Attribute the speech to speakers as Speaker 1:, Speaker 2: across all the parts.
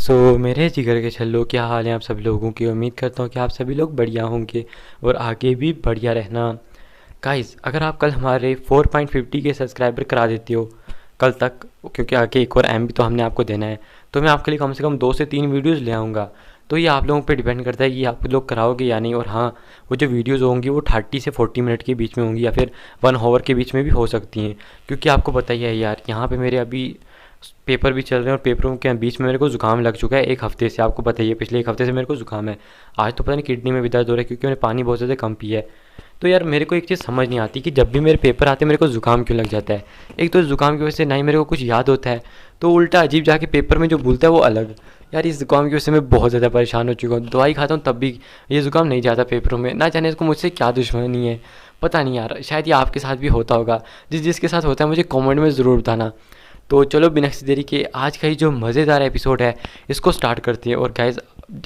Speaker 1: मेरे जिगर के छल्लो, क्या हाल है आप सभी लोगों की। उम्मीद करता हूँ कि आप सभी लोग बढ़िया होंगे और आगे भी बढ़िया रहना। गाइस, अगर आप कल हमारे 4.50 के सब्सक्राइबर करा देते हो कल तक, क्योंकि आगे एक और एम भी तो हमने आपको देना है, तो मैं आपके लिए कम से कम 2 से 3 वीडियोज़ ले आऊँगा। तो ये आप लोगों पे डिपेंड करता है कि आप लोग कराओगे या नहीं। और हाँ, वो जो वीडियोज़ होंगी वो 30 से 40 मिनट के बीच में होंगी या फिर 1 आवर के बीच में भी हो सकती हैं, क्योंकि आपको पता ही है यार, यहाँ पे मेरे अभी पेपर भी चल रहे हैं और पेपरों के बीच में मेरे को ज़ुकाम लग चुका है 1 हफ़्ते से। आपको पता ही है, पिछले 1 हफ़्ते से मेरे को ज़ुकाम है। आज तो पता नहीं किडनी में भी दर्द हो रहा है, क्योंकि मैंने पानी बहुत ज़्यादा कम पिया है। तो यार, मेरे को एक चीज़ समझ नहीं आती कि जब भी मेरे पेपर आते हैं मेरे को ज़ुकाम क्यों लग जाता है। एक तो ज़ुकाम की वजह से ना ही मेरे को कुछ याद होता है, तो उल्टा अजीब जाके पेपर में जो बोलता है वो अलग। यार, इस ज़ुकाम की वजह से मैं बहुत ज़्यादा परेशान हो चुका हूँ। दवाई खाता हूँ तब भी ये ज़ुकाम नहीं जाता पेपरों में। ना जाने इसको मुझसे क्या दुश्मनी है, पता नहीं यार। शायद ये आपके साथ भी होता होगा। जिसके साथ होता है मुझे कमेंट में ज़रूर बताना। तो चलो, बिना किसी देरी के आज का ये जो मज़ेदार एपिसोड है इसको स्टार्ट करते हैं। और गाइज़,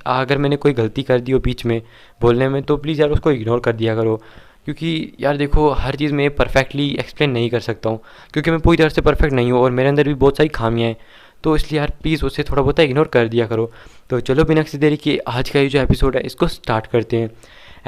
Speaker 1: अगर मैंने कोई गलती कर दी हो बीच में बोलने में तो प्लीज़ यार उसको इग्नोर कर दिया करो, क्योंकि यार देखो, हर चीज़ मैं परफेक्टली एक्सप्लेन नहीं कर सकता हूँ, क्योंकि मैं पूरी तरह से परफेक्ट नहीं हूँ और मेरे अंदर भी बहुत सारी खामियाँ हैं। तो इसलिए यार प्लीज़ उसे थोड़ा बहुत इग्नोर कर दिया करो। तो चलो, बिना किसी देरी के आज का ये जो एपिसोड है इसको स्टार्ट करते हैं।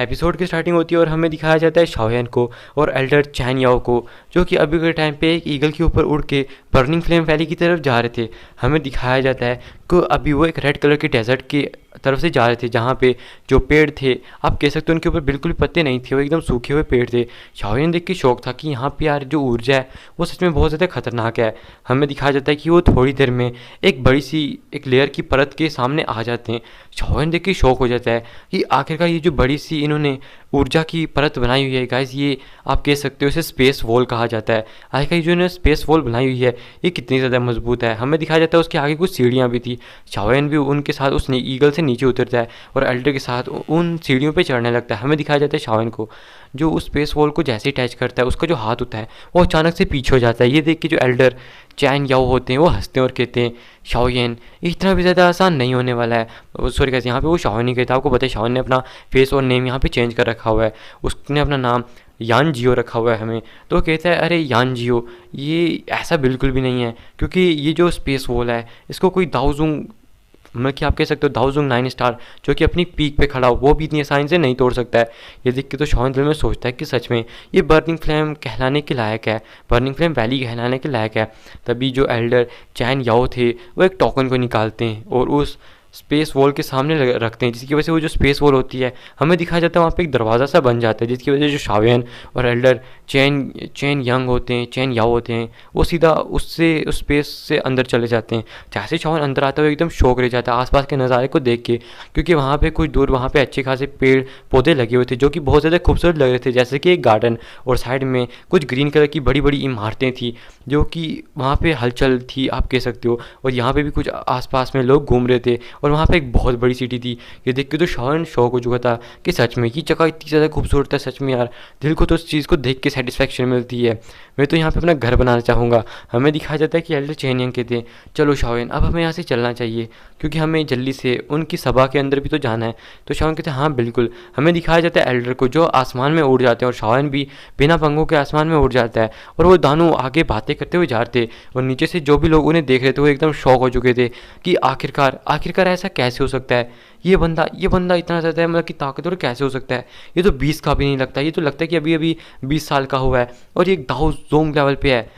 Speaker 1: एपिसोड की स्टार्टिंग होती है और हमें दिखाया जाता है शाओयान को और एल्डर चैन याओ को, जो कि अभी के टाइम पे एक ईगल के ऊपर उड़ के बर्निंग फ्लेम वैली की तरफ जा रहे थे। हमें दिखाया जाता है कि अभी वो एक रेड कलर के डेजर्ट की तरफ से जा रहे थे, जहाँ पे जो पेड़ थे आप कह सकते हो उनके ऊपर बिल्कुल भी पत्ते नहीं थे, वो एकदम सूखे हुए पेड़ थे। शाओयान देख के शौक था कि यहाँ पे यार जो ऊर्जा है वो सच में बहुत ज़्यादा खतरनाक है। हमें दिखाया जाता है कि वो थोड़ी देर में एक बड़ी सी एक लेयर की परत के सामने आ जाते हैं। शाओयान देख के शौक हो जाता है कि आखिरकार ये जो बड़ी सी इन्होंने ऊर्जा की परत बनाई हुई है गाइस, ये आप कह सकते हो इसे स्पेस वॉल कहा जाता है। आखिरकार ये जो इन्होंने स्पेस वॉल बनाई हुई है ये कितनी ज़्यादा मजबूत है। हमें दिखाया जाता है उसके आगे कुछ सीढ़ियाँ भी थी। शाओयान भी उनके साथ उस ईगल से नीचे उतरता है और एल्डर के साथ उन सीढ़ियों पे चढ़ने लगता है। हमें दिखाया जाता है शाओयान को जो उस स्पेस वॉल को जैसे ही टच करता है उसका जो हाथ होता है वो अचानक से पीछे हो जाता है। ये देख के जो एल्डर चैन याओ होते हैं वो हंसते हैं और कहते हैं, शाओयान इतना भी ज़्यादा आसान नहीं होने वाला है। सॉरी कैसे, यहाँ पे वो शाओयान नहीं कहता, आपको पता है शाओयान ने अपना फेस और नेम यहाँ पे चेंज कर रखा हुआ है। उसने अपना नाम यान जियो रखा हुआ है हमें। तो कहता है, अरे यान जियो, ये ऐसा बिल्कुल भी नहीं है, क्योंकि ये जो स्पेस वॉल है इसको कोई दाओजुंग, मतलब कि आप कह सकते हो दाओजुंग 9 स्टार जो कि अपनी पीक पे खड़ा हो, वो भी इतनी आसानी से नहीं तोड़ सकता है। ये देख के तो शाओयान दिल में सोचता है कि सच में ये बर्निंग फ्लेम कहलाने के लायक है, बर्निंग फ्लेम वैली कहलाने के लायक है। तभी जो एल्डर चैन याओ थे वो एक टोकन को निकालते हैं और उस स्पेस वॉल के सामने रखते हैं, जिसकी वजह से वो जो स्पेस वॉल होती है हमें दिखाया जाता है वहाँ पे एक दरवाज़ा सा बन जाता है, जिसकी वजह से जो शाओयान और एल्डर चैन चैन यंग होते हैं, चैन याओ होते हैं, वो सीधा उससे उस स्पेस से अंदर चले जाते हैं। जैसे शाओयान अंदर आता है वो एकदम शौक रह जाता है आसपास के नज़ारे को देख के, क्योंकि वहाँ पे कुछ दूर वहाँ पे अच्छे खासे पेड़ पौधे लगे हुए थे जो कि बहुत ज़्यादा खूबसूरत लग रहे थे, जैसे कि एक गार्डन। और साइड में कुछ ग्रीन कलर की बड़ी बड़ी इमारतें थी जो कि वहाँ पे हलचल थी, आप कह सकते हो। और यहाँ पे भी कुछ आसपास में लोग घूम रहे थे और वहाँ पे एक बहुत बड़ी सिटी थी। ये देख के तो शाओयान शौक हो चुका था कि सच में ये जगह इतनी ज़्यादा खूबसूरत है, सच में यार दिल को तो उस चीज़ को देख के सेटिस्फेक्शन मिलती है। मैं तो यहाँ पे अपना घर बनाना चाहूँगा। हमें दिखाया जाता है कि एल्डर चैन यंग कहते हैं, चलो शाओयान अब हमें यहाँ से चलना चाहिए, क्योंकि हमें जल्दी से उनकी सभा के अंदर भी तो जाना है। तो शाओयान कहते हैं, हाँ बिल्कुल। हमें दिखाया जाता है एल्डर को जो आसमान में उड़ जाते हैं और शाओयान भी बिना पंखों के आसमान में उड़ जाता है और वो दोनों आगे बातें करते हुए जा रहे थे। और नीचे से जो भी लोग उन्हें देख रहे थे वो एकदम शॉक हो चुके थे कि आखिरकार आखिरकार ऐसा कैसे हो सकता है। ये बंदा इतना ज़्यादा है, मतलब कि ताकतवर कैसे हो सकता है। ये तो 20 का भी नहीं लगता, ये तो लगता है कि अभी अभी 20 साल का हुआ है और ये दाओ जोंग लेवल पे है।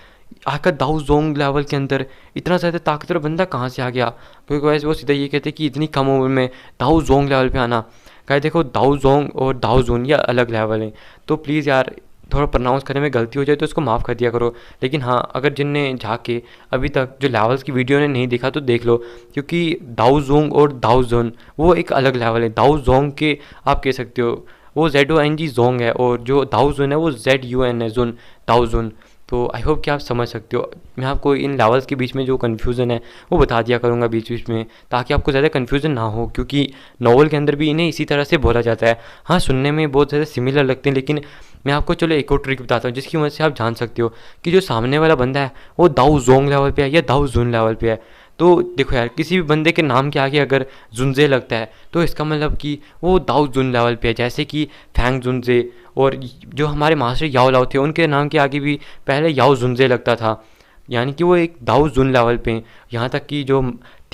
Speaker 1: आखिर दाऊ जोंग लेवल के अंदर इतना ज़्यादा ताकतवर बंदा कहाँ से आ गया, क्योंकि वैसे वो सीधा ये कहते कि इतनी कम उम्र में दाऊ जोंग लेवल पे आना। कहे देखो, दाऊ जोंग और दाऊ जोन ये अलग लेवल हैं, तो प्लीज़ यार थोड़ा प्रोनाउंस करने में गलती हो जाए तो उसको माफ़ कर दिया करो। लेकिन हाँ, अगर जिनने जाके अभी तक जो लेवल्स की वीडियो ने नहीं देखा तो देख लो, क्योंकि दाऊ जोंग और दाऊ जोन वो एक अलग लेवल है। दाऊ जोंग के आप कह सकते हो वो ZONG जोंग है और जो दाऊ जोन है वो ZUN है, जोन दाऊ जोन। तो आई होप कि आप समझ सकते हो। मैं आपको इन लेवल्स के बीच में जो कन्फ्यूज़न है वो बता दिया करूँगा बीच बीच में, ताकि आपको ज़्यादा कन्फ्यूज़न ना हो, क्योंकि नॉवल के अंदर भी इन्हें इसी तरह से बोला जाता है। हाँ, सुनने में बहुत ज़्यादा सिमिलर लगते हैं, लेकिन मैं आपको चलो एक और ट्रिक बताता हूँ जिसकी मदद से आप जान सकते हो कि जो सामने वाला बंदा है वो दाऊ जोंग लेवल पे है या दाऊ जुन लेवल पे है। तो देखो यार, किसी भी बंदे के नाम के आगे अगर जुनजे लगता है तो इसका मतलब कि वो दाऊ जुन लेवल पे है, जैसे कि फैंग जुनजे। और जो हमारे मास्टर याओ लाओ थे उनके नाम के आगे भी पहले याओ जुनजे लगता था, यानी कि वो एक दाऊ जुन लेवल पे हैं। यहाँ तक कि जो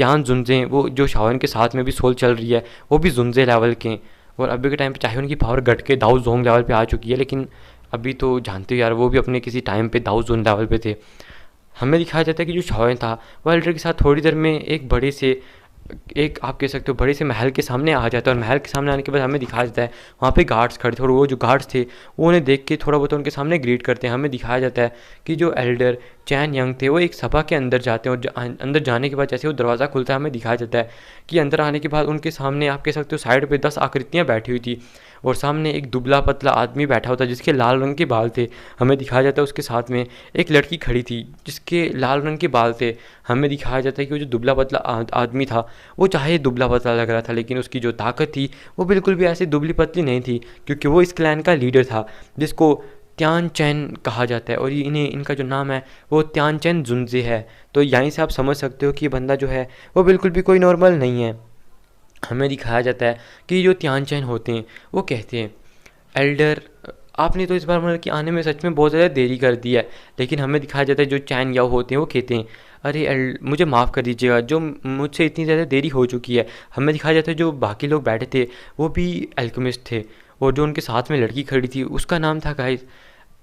Speaker 1: त्यान जुनजे, वो जो शाओन के साथ में भी सोल चल रही है, वो भी जुनजे लेवल के हैं। और अभी के टाइम पे चाहे उनकी पावर घट के दाऊ जोंग लेवल पे आ चुकी है, लेकिन अभी तो जानते हो यार, वो भी अपने किसी टाइम पे दाऊ जोन लेवल पे थे। हमें दिखाया जाता है कि जो शाओन था वो एल्डर के साथ थोड़ी देर में एक बड़े से, एक आप कह सकते हो बड़े से महल के सामने आ जाता है। और महल के सामने आने के बाद हमें दिखाया जाता है वहाँ पे गार्ड्स खड़े थे, और वो जो गार्ड्स थे वो उन्हें देख के थोड़ा बहुत उनके सामने ग्रीट करते हैं। हमें दिखाया जाता है कि जो एल्डर चैन यंग थे वो एक सभा के अंदर जाते हैं, और अंदर जाने के बाद जैसे वो दरवाज़ा खुलता है, हमें दिखाया जाता है कि अंदर आने के बाद उनके सामने आप कह सकते हो साइड पे 10 आकृतियाँ बैठी हुई थी, और सामने एक दुबला पतला आदमी बैठा होता जिसके लाल रंग के बाल थे। हमें दिखाया जाता है उसके साथ में एक लड़की खड़ी थी जिसके लाल रंग के बाल थे। हमें दिखाया जाता है कि वो जो दुबला पतला आदमी था वो चाहे दुबला पतला लग रहा था, लेकिन उसकी जो ताकत थी वो बिल्कुल भी ऐसी दुबली पतली नहीं थी, क्योंकि वो इस क्लैन का लीडर था जिसको त्यान चैन कहा जाता है, और ये इनका जो नाम है वो त्यान चैन जुनजे है। तो यहीं से आप समझ सकते हो कि ये बंदा जो है वो बिल्कुल भी कोई नॉर्मल नहीं है। हमें दिखाया जाता है कि जो त्यान चैन होते हैं वो कहते हैं, एल्डर आपने तो इस बार मतलब कि आने में सच में बहुत ज़्यादा देरी कर दी है। लेकिन हमें दिखाया जाता है जो चैन याओ होते हैं वो कहते हैं, अरे मुझे माफ़ कर दीजिएगा, जो मुझसे इतनी ज़्यादा देरी हो चुकी है। हमें दिखाया जाता है जो बाकी लोग बैठे थे वो भी एल्केमिस्ट थे, और जो उनके साथ में लड़की खड़ी थी उसका नाम था गाइस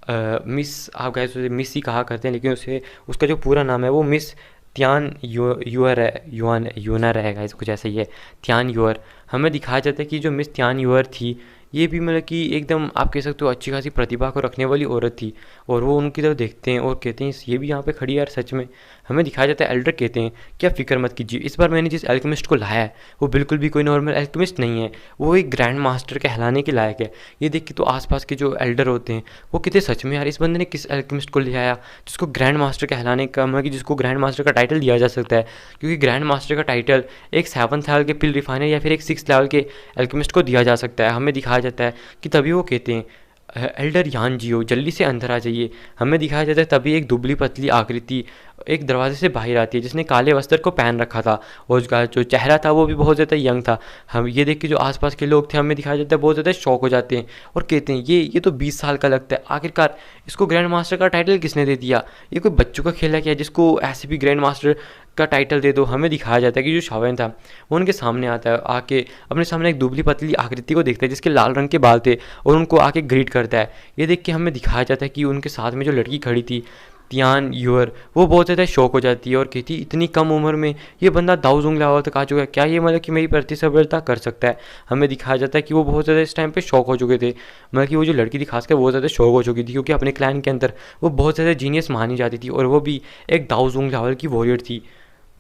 Speaker 1: मिस, आप गाइस उसे मिस ही कहा करते हैं, लेकिन उसे उसका जो पूरा नाम है वो मिस त्यान यूअर है, यूनर है गाइस, कुछ ऐसा ही है, त्यान यूअर। हमें दिखाया जाता है कि जो मिस त्यान यूअर थी ये भी मतलब कि एकदम आप कह सकते हो अच्छी खासी प्रतिभा को रखने वाली औरत थी, और वो उनकी तरफ देखते हैं और कहते हैं ये भी यहाँ पे खड़ी है यार सच में। हमें दिखाया जाता है एल्डर कहते हैं क्या फ़िक्र मत कीजिए, इस बार मैंने जिस एल्केमिस्ट को लाया है वो बिल्कुल भी कोई नॉर्मल एल्केमिस्ट नहीं है, वो एक ग्रैंड मास्टर कहलाने के लायक है। ये देख के तो आसपास के जो एल्डर होते हैं वो कहते सच में यार इस बंदे ने किस एल्केमिस्ट को ले आया जिसको ग्रैंड मास्टर कहलाने का, मतलब कि जिसको ग्रैंड मास्टर का टाइटल दिया जा सकता है, क्योंकि ग्रैंड मास्टर का टाइटल एक 7th लेवल के पिल रिफाइनर या फिर एक 6th लेवल के एल्केमिस्ट को दिया जा सकता है। हमें दिखाया जाता है कि तभी वो कहते हैं एल्डर यान जियो जल्दी से अंदर आ जाइए। हमें दिखाया जाता है तभी एक दुबली पतली आकृति एक दरवाजे से बाहर आती है जिसने काले वस्त्र को पहन रखा था, और उसका जो चेहरा था वो भी बहुत ज़्यादा यंग था। हम ये देख के जो आसपास के लोग थे हमें दिखाया जाता है बहुत ज़्यादा शौक हो जाते हैं और कहते हैं ये तो 20 साल का लगता है, आखिरकार इसको ग्रैंड मास्टर का टाइटल किसने दे दिया, ये कोई बच्चों का खेल है क्या जिसको ऐसे भी ग्रैंड मास्टर का टाइटल दे दो। हमें दिखाया जाता है कि जो शाओन था वो उनके सामने आता है, आके अपने सामने एक दुबली पतली आकृति को देखता है जिसके लाल रंग के बाल थे, और उनको आके ग्रीट करता है। ये देख के हमें दिखाया जाता है कि उनके साथ में जो लड़की खड़ी थी तियान यूअर वो बहुत ज़्यादा शौक हो जाती है और कहती इतनी कम उम्र में ये बंदा दाऊ जोंग लेवल तक आ चुका है, क्या ये मतलब कि मेरी प्रतिस्पर्धा कर सकता है। हमें दिखाया जाता है कि वो बहुत ज़्यादा इस टाइम पे शौक हो चुके थे, मतलब कि वो जो लड़की थी खासकर बहुत ज़्यादा शौक हो चुकी थी, क्योंकि अपने क्लैन के अंदर वो बहुत ज़्यादा जीनियस मानी जाती थी, और वो भी एक दाऊ जोंग लेवल की वॉरियर थी,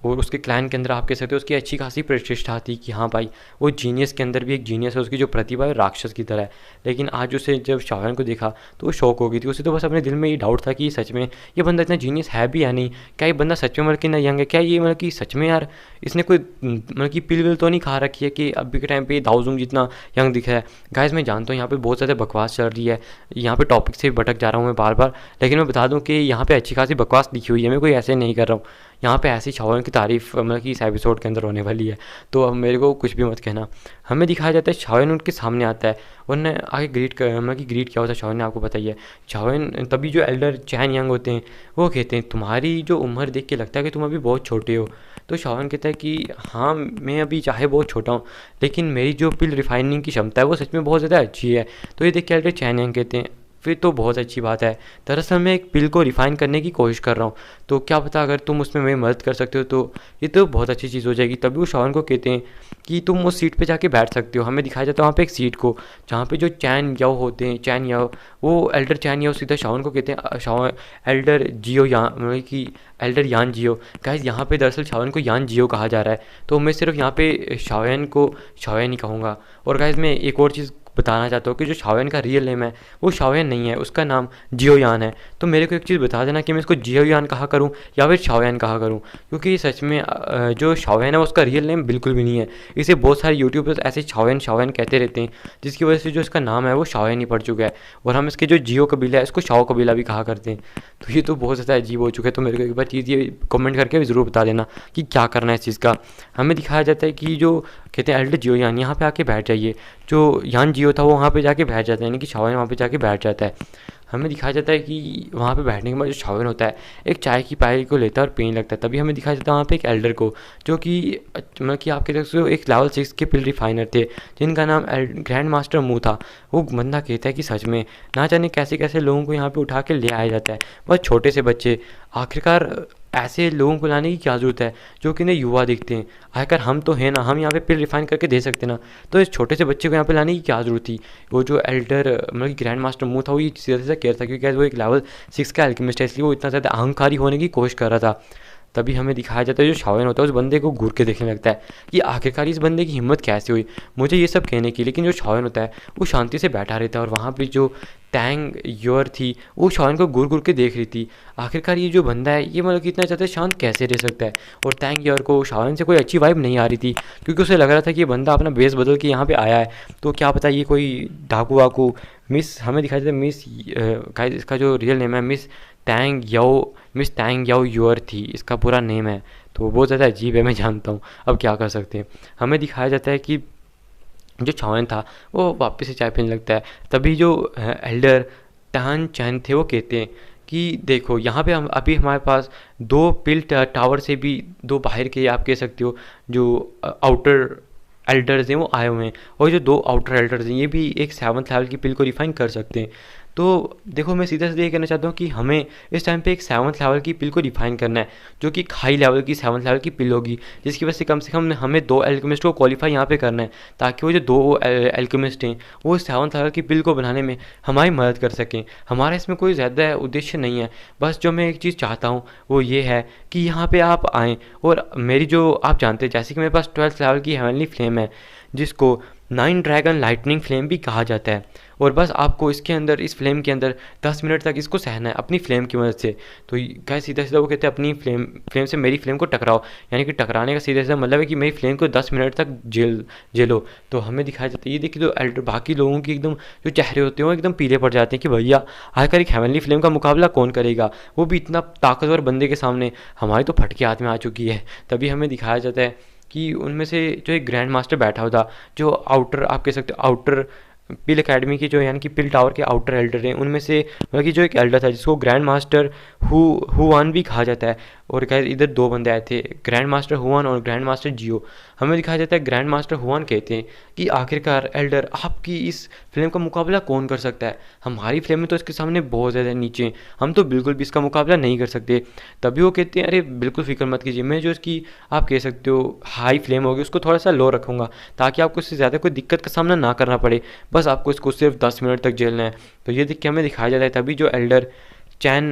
Speaker 1: और उसके क्लैन के अंदर आप कह सकते हो उसकी अच्छी खासी प्रतिष्ठा थी कि हाँ भाई वो जीनियस के अंदर भी एक जीनियस है, उसकी जो प्रतिभा है राक्षस की तरह है। लेकिन आज उसे जब शाओन को देखा तो वो शौक हो गई थी, उसे तो बस अपने दिल में ये डाउट था कि सच में ये बंदा इतना जीनियस है भी या नहीं, क्या ये बंदा सच में मतलब कि ना यंग है, क्या ये मतलब कि सच में यार इसने कोई मतलब कि पिल विल तो नहीं खा रखी है कि अभी के टाइम पे दाऊ जोंग जितना यंग दिखा है। गाइस मैं जानता हूँ यहाँ पे बहुत ज़्यादा बकवास चल रही है, यहाँ पे टॉपिक से भटक जा रहा हूँ मैं बार बार, लेकिन मैं बता दूँ कि यहाँ पे अच्छी खासी बकवास लिखी हुई है, मैं कोई ऐसे नहीं कर रहा हूँ, यहाँ पे ऐसी शाओन की तारीफ मतलब कि इस एपिसोड के अंदर होने वाली है, तो अब मेरे को कुछ भी मत कहना। हमें दिखाया जाता है शाओन उनके सामने आता है, उन्होंने आगे ग्रीट कर मतलब कि ग्रीट क्या होता है शाओन ने आपको बताइए। शाओन तभी जो एल्डर चैन यंग होते हैं वो कहते हैं तुम्हारी जो उम्र देख के लगता है कि तुम अभी बहुत छोटे हो। तो शाओन कहता है कि हाँ मैं अभी चाहे बहुत छोटा हूँ लेकिन मेरी जो पिल रिफाइनिंग की क्षमता है वो सच में बहुत ज़्यादा अच्छी है। तो ये देख के एल्डर चैन यंग कहते हैं फिर तो बहुत अच्छी बात है, दरअसल मैं एक पिल को रिफ़ाइन करने की कोशिश कर रहा हूँ, तो क्या पता अगर तुम उसमें मेरी मदद कर सकते हो तो ये तो बहुत अच्छी चीज़ हो जाएगी। तभी वो शाओन को कहते हैं कि तुम उस सीट पे जाके बैठ सकते हो। हमें दिखाया जाता है वहाँ पे एक सीट को जहाँ पे जो चैन याओ होते हैं, चैन याओ वो एल्डर चैन याओ सीधा शाओन को कहते हैं शाओन एल्डर जियो यान मतलब कि एल्डर यान जियो। गाइस यहाँ पे दरअसल शाओन को यान जियो कहा जा रहा है, तो मैं सिर्फ यहाँ पे शाओन को शाओन ही कहूँगा। और गाइस मैं एक और चीज़ बताना चाहता हूँ कि जो शाओन का रियल नेम है वो शाओन नहीं है, उसका नाम जियो यान है। तो मेरे को एक चीज़ बता देना कि मैं इसको जियो यान कहा करूँ या फिर शाओन कहा करूँ, क्योंकि सच में जो शाओन है उसका रियल नेम बिल्कुल भी नहीं है। इसे बहुत सारे यूट्यूबर्स ऐसे शाओन शाओन कहते रहते हैं जिसकी वजह से जो इसका नाम है वो शाओन ही पड़ चुका है, और हम इसके जो जियो कबीला है इसको शाओ कबीला भी कहा करते हैं। तो ये तो बहुत ज़्यादा अजीब हो चुका है। तो मेरे को एक बार चीज़ ये कमेंट करके ज़रूर बता देना कि क्या करना है इस चीज़ का। हमें दिखाया जाता है कि जो कहते हैं एल्डर जियो यान यहाँ पे आके बैठ जाइए, जो यान जियो था वो वहाँ पे जाके बैठ जाता है, यानी कि शाओन वहाँ पे जाके बैठ जाता है। हमें दिखाया जाता है कि वहाँ पे बैठने के बाद जो शाओन होता है एक चाय की पाई को लेता है और पीने लगता है। तभी हमें दिखाया जाता है वहाँ पे एक एल्डर को, जो कि मतलब कि आपके देख सकते हो एक लेवल 6 के पिल रिफाइनर थे जिनका नाम ग्रैंड मास्टर मू था। वो बंदा कहता है कि सच में ना जाने कैसे कैसे लोगों को यहाँ पे उठा के ले आया जाता है, बहुत छोटे से बच्चे। आखिरकार ऐसे लोगों को लाने की क्या ज़रूरत है जो कि इन्हें युवा दिखते हैं। आखिर हम तो हैं ना, हम यहाँ पे पिल रिफाइन करके दे सकते ना, तो इस छोटे से बच्चे को यहाँ पे लाने की क्या ज़रूरत थी। वो जो एल्डर मतलब कि ग्रैंड मास्टर मू था वो ये सीधा सीधा कह रहा था, क्योंकि वो एक लेवल 6 का एल्केमिस्ट है, इसलिए वो इतना ज़्यादा अहंकारी होने की कोशिश कर रहा था। तभी हमें दिखाया जाता है जो शाओन होता है उस बंदे को घूर के देखने लगता है कि आखिरकार इस बंदे की हिम्मत कैसे हुई मुझे ये सब कहने की। लेकिन जो शाओन होता है वो शांति से बैठा रहता है, और वहाँ पे जो टैंग योर थी वो शाओन को घूर घूर के देख रही थी। आखिरकार ये जो बंदा है ये मतलब कि इतना ज़्यादा शांत कैसे रह सकता है। और टैंग योर को शाओन से कोई अच्छी वाइब नहीं आ रही थी, क्योंकि उसे लग रहा था कि ये बंदा अपना बेस बदल के यहाँ पे आया है, तो क्या पता ये कोई डाकू वाकू। मिस हमें दिखाया जाता है मिस गाइस, इसका जो रियल नेम है मिस टैंग याओ यूर थी, इसका पूरा नेम है। तो वो बहुत ज़्यादा अजीब है, मैं जानता हूँ, अब क्या कर सकते हैं। हमें दिखाया जाता है कि जो शाओन था वो वापस से चाय पीने लगता है। तभी जो एल्डर टहान चैन थे वो कहते हैं कि देखो यहाँ पे हम अभी हमारे पास दो पिल टावर से भी दो बाहर के आप कह सकते हो जो आउटर एल्डर्स हैं वो आए हुए हैं, और जो दो आउटर एल्डर्स हैं ये भी एक 7th लेवल की पिल को रिफाइन कर सकते हैं। तो देखो मैं सीधा सीधा ये कहना चाहता हूँ कि हमें इस टाइम पे एक 7th लेवल की पिल को रिफाइन करना है, जो कि हाई लेवल की 7th लेवल की पिल होगी, जिसकी वजह से कम हमें 2 एल्केमिस्ट को क्वालिफाई यहाँ पे करना है, ताकि वो जो 2 एल्केमिस्ट हैं वो 7th लेवल की पिल को बनाने में हमारी मदद कर सकें। हमारा इसमें कोई ज़्यादा उद्देश्य नहीं है, बस जो मैं एक चीज़ चाहता हूँ वो ये है कि यहाँ पे आप आएँ, और मेरी जो आप जानते हैं जैसे कि मेरे पास 12th लेवल की हेवनली फ्लेम है जिसको 9 ड्रैगन लाइटनिंग फ्लेम भी कहा जाता है, और बस आपको इसके अंदर इस फ्लेम के अंदर 10 मिनट तक इसको सहना है अपनी फ्लेम की मदद से। तो क्या सीधा सीधा वो कहते हैं अपनी फ्लेम से मेरी फ्लेम को टकराओ, यानी कि टकराने का सीधा सीधा मतलब है कि मेरी फ्लेम को 10 मिनट तक झेलो। तो हमें दिखाया जाता है ये देखिए, तो एल्डर बाकी लोगों की एकदम जो चेहरे होते हैं वो एकदम पीले पड़ जाते हैं कि भैया आखिर एक हेवनली फ्लेम का मुकाबला कौन करेगा, वो भी इतना ताकतवर बंदे के सामने। हमारी तो फटके हाथ में आ चुकी है। तभी हमें दिखाया जाता है कि उनमें से जो एक ग्रैंड मास्टर बैठा हुआ था, जो आउटर आप कह सकते हो आउटर पिल एकेडमी की जो यानी कि पिल टावर के आउटर एल्डर हैं उनमें से मतलब कि जो एक एल्डर था जिसको ग्रैंड मास्टर हुआन भी कहा जाता है। और क्या इधर 2 बंदे आए थे, ग्रैंड मास्टर हुआन और ग्रैंड मास्टर जियो। हमें दिखाया जाता है ग्रैंड मास्टर हुआन कहते हैं कि आखिरकार एल्डर आपकी इस फ्लेम का मुकाबला कौन कर सकता है, हमारी फ्लेम में तो इसके सामने बहुत ज़्यादा नीचे, हम तो बिल्कुल भी इसका मुकाबला नहीं कर सकते। तभी वो कहते हैं अरे बिल्कुल फिक्र मत कीजिए, मैं जो इसकी आप कह सकते हो हाई फ्लेम होगी उसको थोड़ा सा लो रखूँगा, ताकि आपको इससे ज़्यादा कोई दिक्कत का सामना ना करना पड़े, बस आपको इसको सिर्फ 10 मिनट तक झेलना है। तो ये देख के हमें दिखाया जाता है तभी जो एल्डर चैन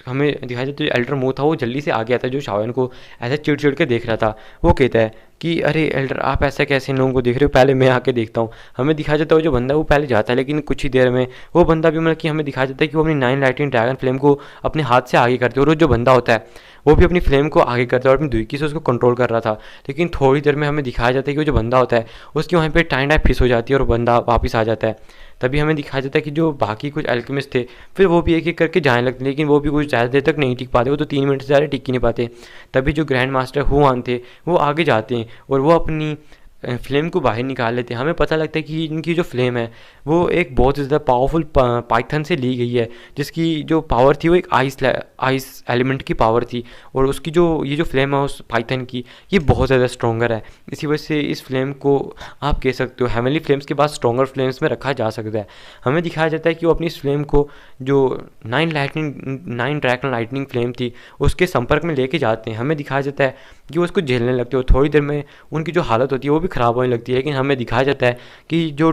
Speaker 1: हमें दिखाया जाता है जो एल्डर मो था वो जल्दी से आ गया था, जो शाओन को ऐसे चिड़ चिड़ के देख रहा था। वो कहता है कि अरे एल्डर आप ऐसा कैसे इन लोगों को देख रहे हो, पहले मैं आके देखता हूँ। हमें दिखाया जाता है वो जो बंदा वो पहले जाता है, लेकिन कुछ ही देर में वो बंदा भी मतलब कि हमें दिखाया जाता है कि वो अपनी 9 लाइटिंग ड्रैगन फ्लेम को अपने हाथ से आगे करते, और वो जो बंदा होता है वो भी अपनी फ्लेम को आगे करता है और अपनी दुईकी से उसको कंट्रोल कर रहा था। लेकिन थोड़ी देर में हमें दिखाया जाता है कि वो जो बंदा होता है उसकी वहीं पे टाइम फिस हो जाती है और बंदा वापस आ जाता है। तभी हमें दिखाया जाता है कि जो बाकी कुछ एल्केमिस्ट थे फिर वो भी एक एक करके जाने लगते, लेकिन वो भी कुछ ज़्यादा देर तक नहीं टिक पाते, वो तो 3 मिनट से ज़्यादा टिक ही नहीं पाते। तभी जो ग्रैंड मास्टर हुआन थे वो आगे जाते हैं और वो अपनी फ्लेम को बाहर निकाल लेते हैं। हमें पता लगता है कि इनकी जो फ्लेम है वो एक बहुत ज़्यादा पावरफुल पाइथन से ली गई है, जिसकी जो पावर थी वो एक आइस एलिमेंट की पावर थी, और उसकी जो ये जो फ्लेम है उस पाइथन की ये बहुत ज़्यादा स्ट्रॉन्गर है। इसी वजह से इस फ्लेम को आप कह सकते हो हेवनली फ्लेम्स के बाद स्ट्रॉन्गर फ्लेम्स में रखा जा सकता है। हमें दिखाया जाता है कि वो अपनी इस फ्लेम को जो 9 ड्रैगन लाइटनिंग फ्लेम थी उसके संपर्क में लेके जाते हैं। हमें दिखाया जाता है कि वो उसको झेलने लगते हैं और थोड़ी देर में उनकी जो हालत होती है वो भी ख़राब होने लगती है। लेकिन हमें दिखाया जाता है कि जो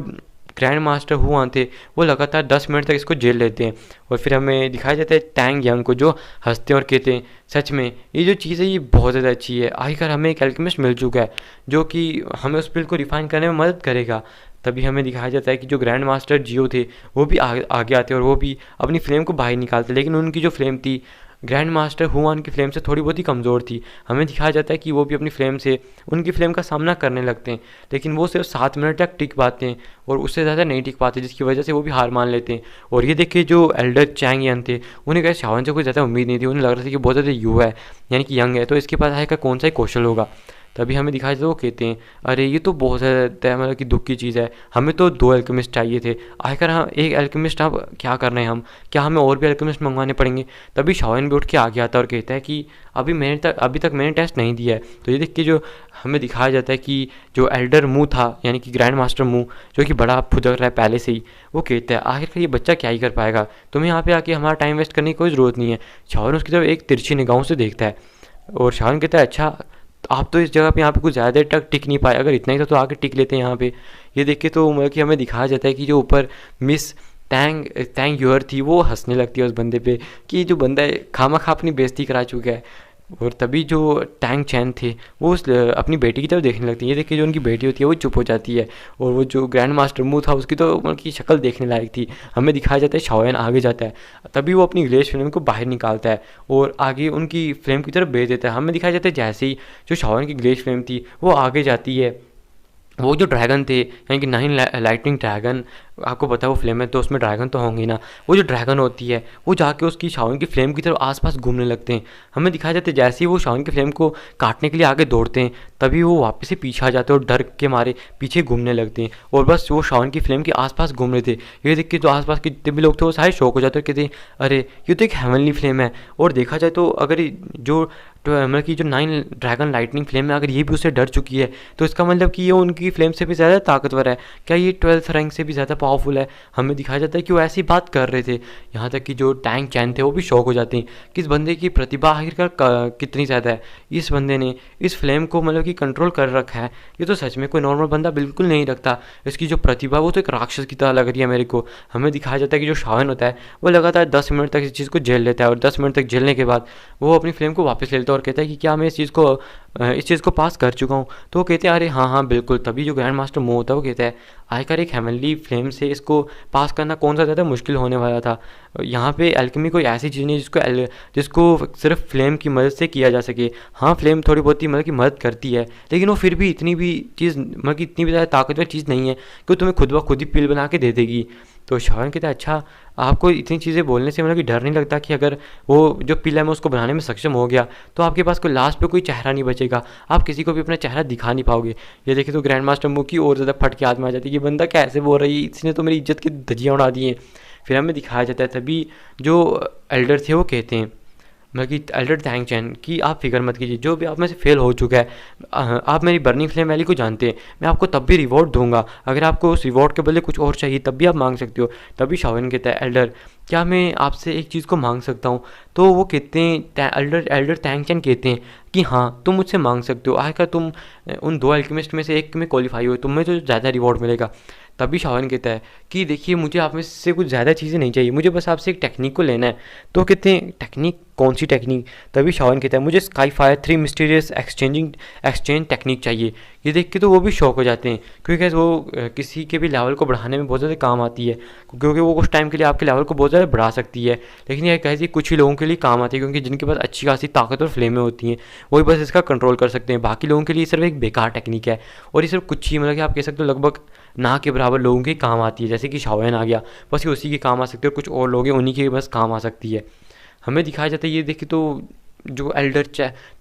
Speaker 1: ग्रैंड मास्टर हुआ थे वो लगातार 10 मिनट तक इसको झेल लेते हैं। और फिर हमें दिखाया जाता है टैंग यंग को, जो हंसते और कहते हैं सच में ये जो चीज़ है ये बहुत ज़्यादा अच्छी है, आखिरकार हमें एक एल्केमिस्ट मिल चुका है जो कि हमें उस पिल को रिफाइन करने में मदद करेगा। तभी हमें दिखाया जाता है कि जो ग्रैंड मास्टर जियो थे वो भी आगे आते और वो भी अपनी फ्लेम को बाहर निकालते, लेकिन उनकी जो फ्लेम थी ग्रैंड मास्टर हुआन की फ्लेम से थोड़ी बहुत ही कमज़ोर थी। हमें दिखाया जाता है कि वो भी अपनी फ्लेम से उनकी फ्लेम का सामना करने लगते हैं, लेकिन वो सिर्फ 7 मिनट तक टिक पाते हैं और उससे ज़्यादा नहीं टिक पाते, जिसकी वजह से वो भी हार मान लेते हैं। और ये देखिए जो एल्डर चैंग यन थे उन्हें कहे शाओन से कोई ज़्यादा उम्मीद नहीं थी, उन्हें लग रहा था कि बहुत ज़्यादा युवा है यानी कि यंग है, तो इसके पास आएगा कौन सा ही कौशल होगा। तभी हमें दिखाई देता है वो कहते हैं अरे ये तो बहुत ज़्यादा मतलब कि दुख की चीज़ है, हमें तो 2 अल्केमिस्ट चाहिए थे, आखिर हम एक अल्केमिस्ट अब क्या कर रहे हैं हम, क्या हमें और भी अल्केमिस्ट मंगवाने पड़ेंगे। तभी शाओन भी उठ के आगे आता है और कहता है कि अभी तक मैंने टेस्ट नहीं दिया है। तो ये देख के जो हमें दिखाया जाता है कि जो एल्डर मू था यानी कि ग्रैंड मास्टर मू, जो कि बड़ा फुदक रहा है पहले से ही, वो कहता है आखिरकार ये बच्चा क्या ही कर पाएगा, तुम्हें यहाँ पे आके हमारा टाइम वेस्ट करने की कोई ज़रूरत नहीं है। शाओन उसकी तरफ एक तिरछी निगाहों से देखता है और शाओन कहता है अच्छा आप तो इस जगह पे यहाँ पे कुछ ज़्यादा देर तक टिक नहीं पाए, अगर इतना ही था तो आके टिक लेते हैं यहाँ पे। ये देख के तो मतलब कि हमें दिखाया जाता है कि जो ऊपर मिस टैंग टैंग यूर थी वो हंसने लगती है उस बंदे पे कि जो बंदा खामा खा अपनी बेइज्जती करा चुका है। और तभी जो टैंग चैन थे वो अपनी बेटी की तरफ देखने लगती है। ये देखिए जो उनकी बेटी होती है वो चुप हो जाती है और वो जो ग्रैंड मास्टर मू था उसकी तो मतलब की शक्ल देखने लायक थी। हमें दिखाया जाता है शाओन आगे जाता है, तभी वो अपनी ग्लेश फ्लेम को बाहर निकालता है और आगे उनकी फ्लेम की तरफ भेज देता है। हमें दिखाया जाता है जैसे ही जो शाओन की ग्लेश फ्लेम थी वो आगे जाती है, वो जो ड्रैगन थे यानी कि 9 लाइटनिंग ड्रैगन, आपको पता है वो फ्लेम है तो उसमें ड्रैगन तो होंगे ना, वो जो ड्रैगन होती है वो जाके उसकी शाओन की फ्लेम की तरफ आसपास घूमने लगते हैं। हमें दिखाया जाता है जैसे ही वो शाओन की फ्लेम को काटने के लिए आगे दौड़ते हैं तभी वो वापस से पीछे आ जाते हैं और डर के मारे पीछे घूमने लगते हैं और बस वो शाओन की फ्लेम के आसपास घूम रहे थे। ये देख के जो आसपास के जितने भी लोग थे वो सारे शौक हो जाते हैं, कहते हैं अरे ये तो एक हेवनली फ्लेम है। और देखा जाए तो अगर जो मतलब कि जो 9 ड्रैगन लाइटनिंग फ्लेम है अगर ये भी उससे डर चुकी है तो इसका मतलब कि ये उनकी फ्लेम से भी ज़्यादा ताकतवर है, क्या ये 12th रैंक से भी ज़्यादा पावरफुल है। हमें दिखाया जाता है कि वो ऐसी बात कर रहे थे, यहाँ तक कि जो टैंग चैन थे वो भी शौक हो जाते हैं कि इस बंदे की प्रतिभा आखिरकार कितनी ज़्यादा है, इस बंदे ने इस फ्लेम को मतलब कि कंट्रोल कर रखा है, ये तो सच में कोई नॉर्मल बंदा बिल्कुल नहीं रखता, इसकी जो प्रतिभा वो तो एक राक्षस की तरह लग रही है मेरे को। हमें दिखाया जाता है कि जो शाओन होता है वो लगातार 10 मिनट तक इस चीज़ को झेल लेता है और 10 मिनट तक झेलने के बाद वो अपनी फ्लेम को वापस ले लेता है और कहता है कि क्या मैं इस चीज़ को पास कर चुका हूँ। तो वो कहते हैं अरे हाँ हाँ बिल्कुल। तभी जो ग्रैंड मास्टर मो होता है वो कहता है आखिर एक हेवनली फ्लेम से इसको पास करना कौन सा ज़्यादा मुश्किल होने वाला था, यहाँ पे एल्केमी कोई ऐसी चीज़ नहीं जिसको सिर्फ फ्लेम की मदद से किया जा सके। हाँ फ्लेम थोड़ी बहुत ही मतलब की मदद करती है लेकिन वो फिर भी इतनी भी चीज़ मतलब कि इतनी भी ज़्यादा ताकतवर चीज़ नहीं है कि तुम्हें खुद ब खुद ही पिल बना के दे देगी। तो शाओन कहता है अच्छा आपको इतनी चीज़ें बोलने से मतलब कि डर नहीं लगता कि अगर वो जो पिल है मैं उसको बनाने में सक्षम हो गया तो आपके पास कोई लास्ट पे कोई चेहरा नहीं बचेगा, आप किसी को भी अपना चेहरा दिखा नहीं पाओगे। ये देखिए तो ग्रैंड मास्टर मुँह की और ज़्यादा फट के हाथ में आ जाती है कि बंदा कैसे बोल रही है, इसने तो मेरी इज्जत की धज्जियाँ उड़ा दी हैं। फिर हमें दिखाया जाता है तभी जो एल्डर थे वो कहते हैं मतलब कि एल्डर टैंग चैन कि आप फिक्र मत कीजिए, जो भी आप में से फेल हो चुका है आप मेरी बर्निंग फ्लेम वैली को जानते हैं, मैं आपको तब भी रिवॉर्ड दूंगा, अगर आपको उस रिवॉर्ड के बदले कुछ और चाहिए तब भी आप मांग सकते हो। तभी शाओन कहता है एल्डर क्या मैं आपसे एक चीज़ को मांग सकता हूँ। तो वो कहते हैं एल्डर टैंग चैन कहते हैं कि हाँ तुम मुझसे मांग सकते हो, आखिर तुम उन 2 अल्केमिस्ट में से एक में क्वालिफाई हो, तुम्हें तो ज़्यादा रिवॉर्ड मिलेगा। तभी शाओन कहता है कि देखिए मुझे आप में से कुछ ज़्यादा चीज़ें नहीं चाहिए, मुझे बस आपसे एक टेक्निक को लेना है। तो कहते हैं टेक्निक कौन सी टेक्निक। तभी शाओन कहता है मुझे sky fire 3 mysterious exchange technique चाहिए। ये देख के तो वो भी शौक हो जाते हैं क्योंकि वो किसी के भी लेवल को बढ़ाने में बहुत ज़्यादा काम आती है, क्योंकि वो कुछ टाइम के लिए आपके लेवल को बहुत ज़्यादा बढ़ा सकती है। लेकिन ये कैसे कुछ ही लोगों के लिए काम आती है क्योंकि जिनके पास अच्छी खासी ताकत और फ्लेमें होती हैं वही बस इसका कंट्रोल कर सकते हैं, बाकी लोगों के लिए सिर्फ एक बेकार टेक्निक है और ये सिर्फ कुछ ही मतलब कि आप कह सकते हो लगभग ना के बराबर लोगों के काम आती है। जैसे कि शाओन आ गया बस ये उसी के काम आ सकते हैं और कुछ और लोग हैं उन्हीं के बस काम आ सकती है। हमें दिखाया जाता है ये देखिए तो जो एल्डर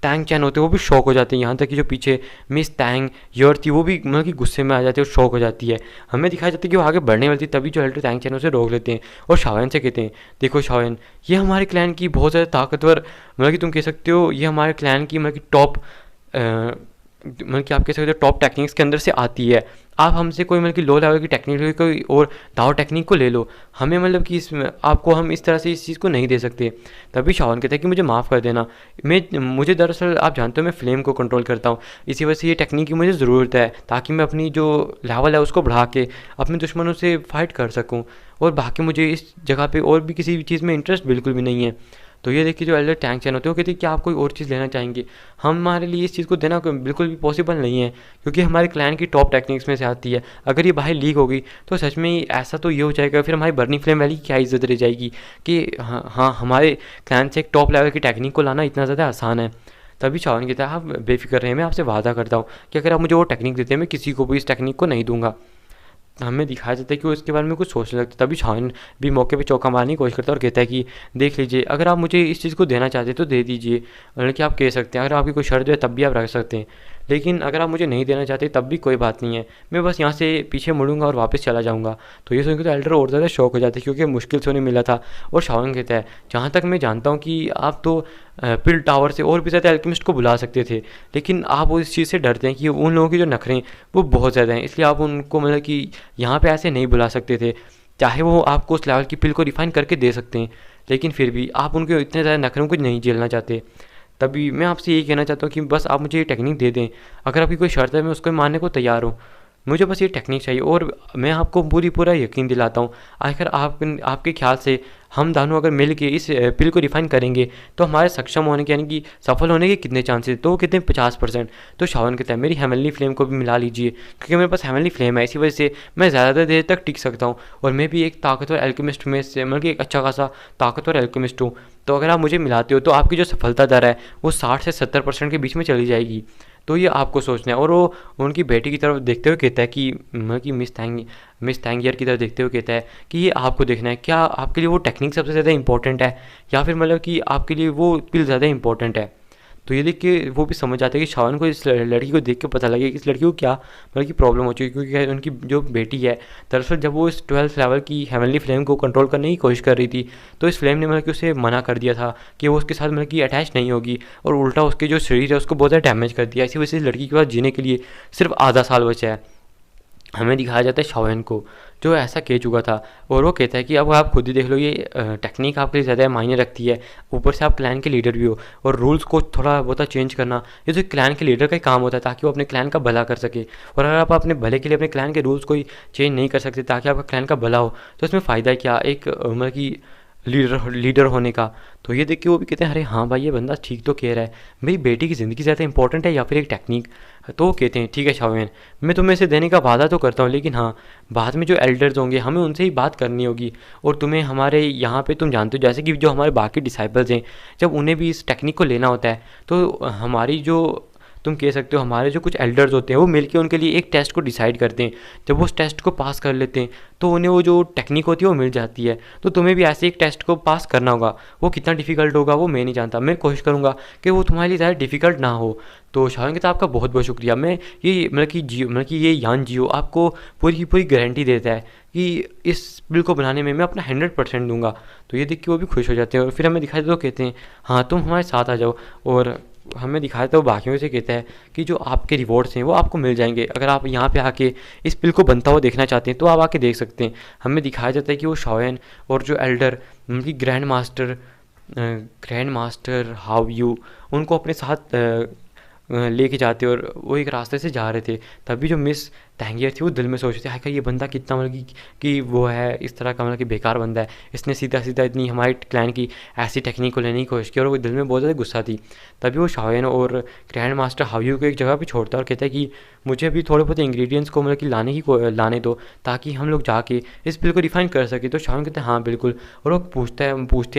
Speaker 1: टैंग चैन होते हैं वो भी शौक हो जाते हैं, यहाँ तक कि जो पीछे मिस टैंग योर थी वो भी मतलब कि गुस्से में आ जाती है और शौक हो जाती है। हमें दिखाया जाता है कि वो आगे बढ़ने वाली थी तभी जो एल्डर टैंग चैन उसे रोक लेते हैं और शाओन से कहते हैं देखो शाओन ये हमारे क्लैन की बहुत ज़्यादा ताकतवर मतलब कि तुम कह सकते हो ये हमारे क्लैन की मतलब कि टॉप मतलब कि आप कह सकते हो टॉप टेक्निक्स के अंदर से आती है, आप हमसे कोई मतलब कि लो लेवल की टेक्निक कोई और दाव टेक्निक को ले लो, हमें मतलब कि इसमें आपको हम इस तरह से इस चीज़ को नहीं दे सकते। तभी शाओन कहता है कि मुझे माफ़ कर देना, मुझे दरअसल आप जानते हो मैं फ्लेम को कंट्रोल करता हूँ, इसी वजह से ये टेक्निक की मुझे ज़रूरत है ताकि मैं अपनी जो लेवल है उसको बढ़ा के अपने दुश्मनों से फाइट कर सकूँ, और बाकी मुझे इस जगह पर और भी किसी भी चीज़ में इंटरेस्ट बिल्कुल भी नहीं है। तो ये देखिए जो एल्डर टैंग चैन होते हैं वो कहते हैं कि आप कोई और चीज़ लेना चाहेंगे, हमारे लिए इस चीज़ को देना बिल्कुल भी पॉसिबल नहीं है क्योंकि हमारे क्लैन की टॉप टेक्निक्स में से आती है, अगर ये बाहर लीक होगी तो सच में ऐसा तो ये हो जाएगा फिर हमारी बर्निंग फ्लेम वैली की क्या इज्जत रह जाएगी कि हाँ हमारे क्लैन से एक टॉप लेवल की टेक्निक को लाना इतना ज़्यादा आसान है। तभी शाओन कहता है आप बेफिक्र रहे, मैं आपसे वादा करता हूँ कि अगर आप मुझे वो टेक्निक देते हैं मैं किसी को भी इस टेक्निक को नहीं दूंगा। हमें दिखाया जाता है कि वो इसके बारे में कुछ सोचने लगता है। तभी शाओन भी मौके पे चौका मारने की कोशिश करता है और कहता है कि देख लीजिए अगर आप मुझे इस चीज़ को देना चाहते तो दे दीजिए, मतलब कि आप कह सकते हैं अगर आपकी कोई शर्त है तब भी आप रख सकते हैं। लेकिन अगर आप मुझे नहीं देना चाहते तब भी कोई बात नहीं है, मैं बस यहाँ से पीछे मुड़ूंगा और वापस चला जाऊँगा। तो ये सुन के तो एल्डर और ज़्यादा शौक हो जाते हैं, क्योंकि मुश्किल से उन्हें मिला था। और शाओन कहता है, जहाँ तक मैं जानता हूँ कि आप तो पिल टावर से और भी ज़्यादा एल्केमिस्ट को बुला सकते थे, लेकिन आप वो इस चीज़ से डरते हैं कि उन लोगों की जो नखरें वो बहुत ज़्यादा हैं, इसलिए आप उनको मतलब कि यहाँ पे ऐसे नहीं बुला सकते थे। चाहे वो आपको उस लेवल की पिल को रिफाइन करके दे सकते हैं, लेकिन फिर भी आप उनके इतने ज़्यादा नखरों को नहीं झेलना चाहते। तभी मैं आपसे यही कहना चाहता हूँ कि बस आप मुझे ये टेक्निक दे दें। अगर आपकी कोई शर्त है, मैं उसको मानने को तैयार हूँ। मुझे बस ये टेक्निक चाहिए और मैं आपको पूरा यकीन दिलाता हूँ। आखिर आपके ख्याल से हम दोनों अगर मिल के इस पिल को रिफाइन करेंगे तो हमारे सक्षम होने के यानी कि सफल होने के कितने चांसेस, तो कितने 50%। तो शावन कहता है, मेरी हेवनली फ्लेम को भी मिला लीजिए, क्योंकि मेरे पास हेवनली फ्लेम है, इसी वजह से मैं ज़्यादा देर तक टिक सकता हूँ और मैं भी एक ताकतवर एल्केमिस्ट में से मतलब कि एक अच्छा खासा ताकतवर एल्केमिस्ट हूँ। तो अगर आप मुझे मिलाते हो तो आपकी जो सफलता दर है वो 60 से 70% के बीच में चली जाएगी। तो ये आपको सोचना है। और वो उनकी बेटी की तरफ देखते हुए कहता है कि मतलब कि मिस थैंगियर की तरफ देखते हुए कहता है कि ये आपको देखना है, क्या आपके लिए वो टेक्निक सबसे ज़्यादा इंपॉर्टेंट है या फिर मतलब कि आपके लिए वो पिल ज़्यादा इंपॉर्टेंट है। तो ये देख के वो भी समझ जाते हैं कि शावन को इस लड़की को देख के पता लगे कि इस लड़की को क्या मतलब कि प्रॉब्लम हो चुकी है, क्योंकि उनकी जो बेटी है दरअसल जब वो इस 12th लेवल की हेवनली फ्लेम को कंट्रोल करने की कोशिश कर रही थी, तो इस फ्लेम ने मतलब कि उसे मना कर दिया था कि वो उसके साथ मतलब कि अटैच नहीं होगी, और उल्टा उसके जो शरीर है उसको बहुत ज़्यादा डैमेज कर दिया। इसी वजह से इस लड़की के पास जीने के लिए सिर्फ आधा साल बचा है। हमें दिखाया जाता है शाओन को जो ऐसा कह चुका था, और वो कहता है कि अब आप खुद ही देख लो, ये टेक्निक आपके लिए ज़्यादा मायने रखती है, ऊपर से आप क्लैन के लीडर भी हो, और रूल्स को थोड़ा बहुत चेंज करना ये तो क्लैन के लीडर का ही काम होता है, ताकि वो अपने क्लैन का भला कर सके। और अगर आप अपने भले के लिए अपने क्लैन के रूल्स को चेंज नहीं कर सकते ताकि आपका क्लैन का भला हो, तो इसमें फ़ायदा क्या एक मतलब कि लीडर होने का। तो ये देख के वो भी कहते हैं, अरे हाँ भाई, ये बंदा ठीक तो कह रहा है, मेरी बेटी की ज़िंदगी ज़्यादा इंपॉर्टेंट है या फिर एक टेक्निक। तो वो कहते हैं, ठीक है शाओन, मैं तुम्हें इसे देने का वादा तो करता हूँ, लेकिन हाँ, बाद में जो एल्डर्स होंगे हमें उनसे ही बात करनी होगी, और तुम्हें हमारे यहाँ पे तुम जानते हो जैसे कि जो हमारे बाकी डिसाइपल्स हैं, जब उन्हें भी इस टेक्निक को लेना होता है तो हमारी जो तुम कह सकते हो हमारे जो कुछ एल्डर्स होते हैं वो मिलके उनके लिए एक टेस्ट को डिसाइड करते हैं। जब वो उस टेस्ट को पास कर लेते हैं तो उन्हें वो जो टेक्निक होती है वो मिल जाती है। तो तुम्हें भी ऐसे एक टेस्ट को पास करना होगा, वो कितना डिफिकल्ट होगा वो मैं नहीं जानता, मैं कोशिश करूँगा कि वो तुम्हारे लिए ज़्यादा डिफिकल्ट ना हो। तो शायद कहता आपका बहुत बहुत शुक्रिया, मैं ये मतलब कि ये यान जियो आपको पूरी की पूरी गारंटी देता है कि इस बिल को बनाने में मैं अपना 100% दूंगा। तो ये देख के वो भी खुश हो जाते हैं, और फिर हमें दिखाई देता तो कहते हैं, हाँ तुम हमारे साथ आ जाओ। और हमें दिखाया था वो बाकियों से कहता है कि जो आपके रिवॉर्ड्स हैं वो आपको मिल जाएंगे, अगर आप यहाँ पे आके इस बिल को बनता हुआ देखना चाहते हैं तो आप आके देख सकते हैं। हमें दिखाया जाता है कि वो शाओन और जो एल्डर उनकी ग्रैंड मास्टर हाउ यू उनको अपने साथ लेके जाते, और वो एक रास्ते से जा रहे थे। तभी जो मिस तैंगियर थी वो दिल में सोच रही थी, हाय ये बंदा कितना मतलब कि वो है इस तरह का मतलब कि बेकार बंदा है, इसने सीधा सीधा इतनी हमारे क्लैन की ऐसी टेक्निक को लेने की कोशिश की, और वो दिल में बहुत ज़्यादा गुस्सा थी। तभी वो शाओन और ग्रैंड मास्टर हाव्यू को एक जगह पे छोड़ता है और कहता है कि मुझे भी थोड़े बहुत इंग्रेडिएंट्स को मतलब कि लाने दो ताकि हम लोग जाके इस बिल को रिफाइन कर सके। तो शाओन कहते हैं हाँ बिल्कुल, और वो पूछते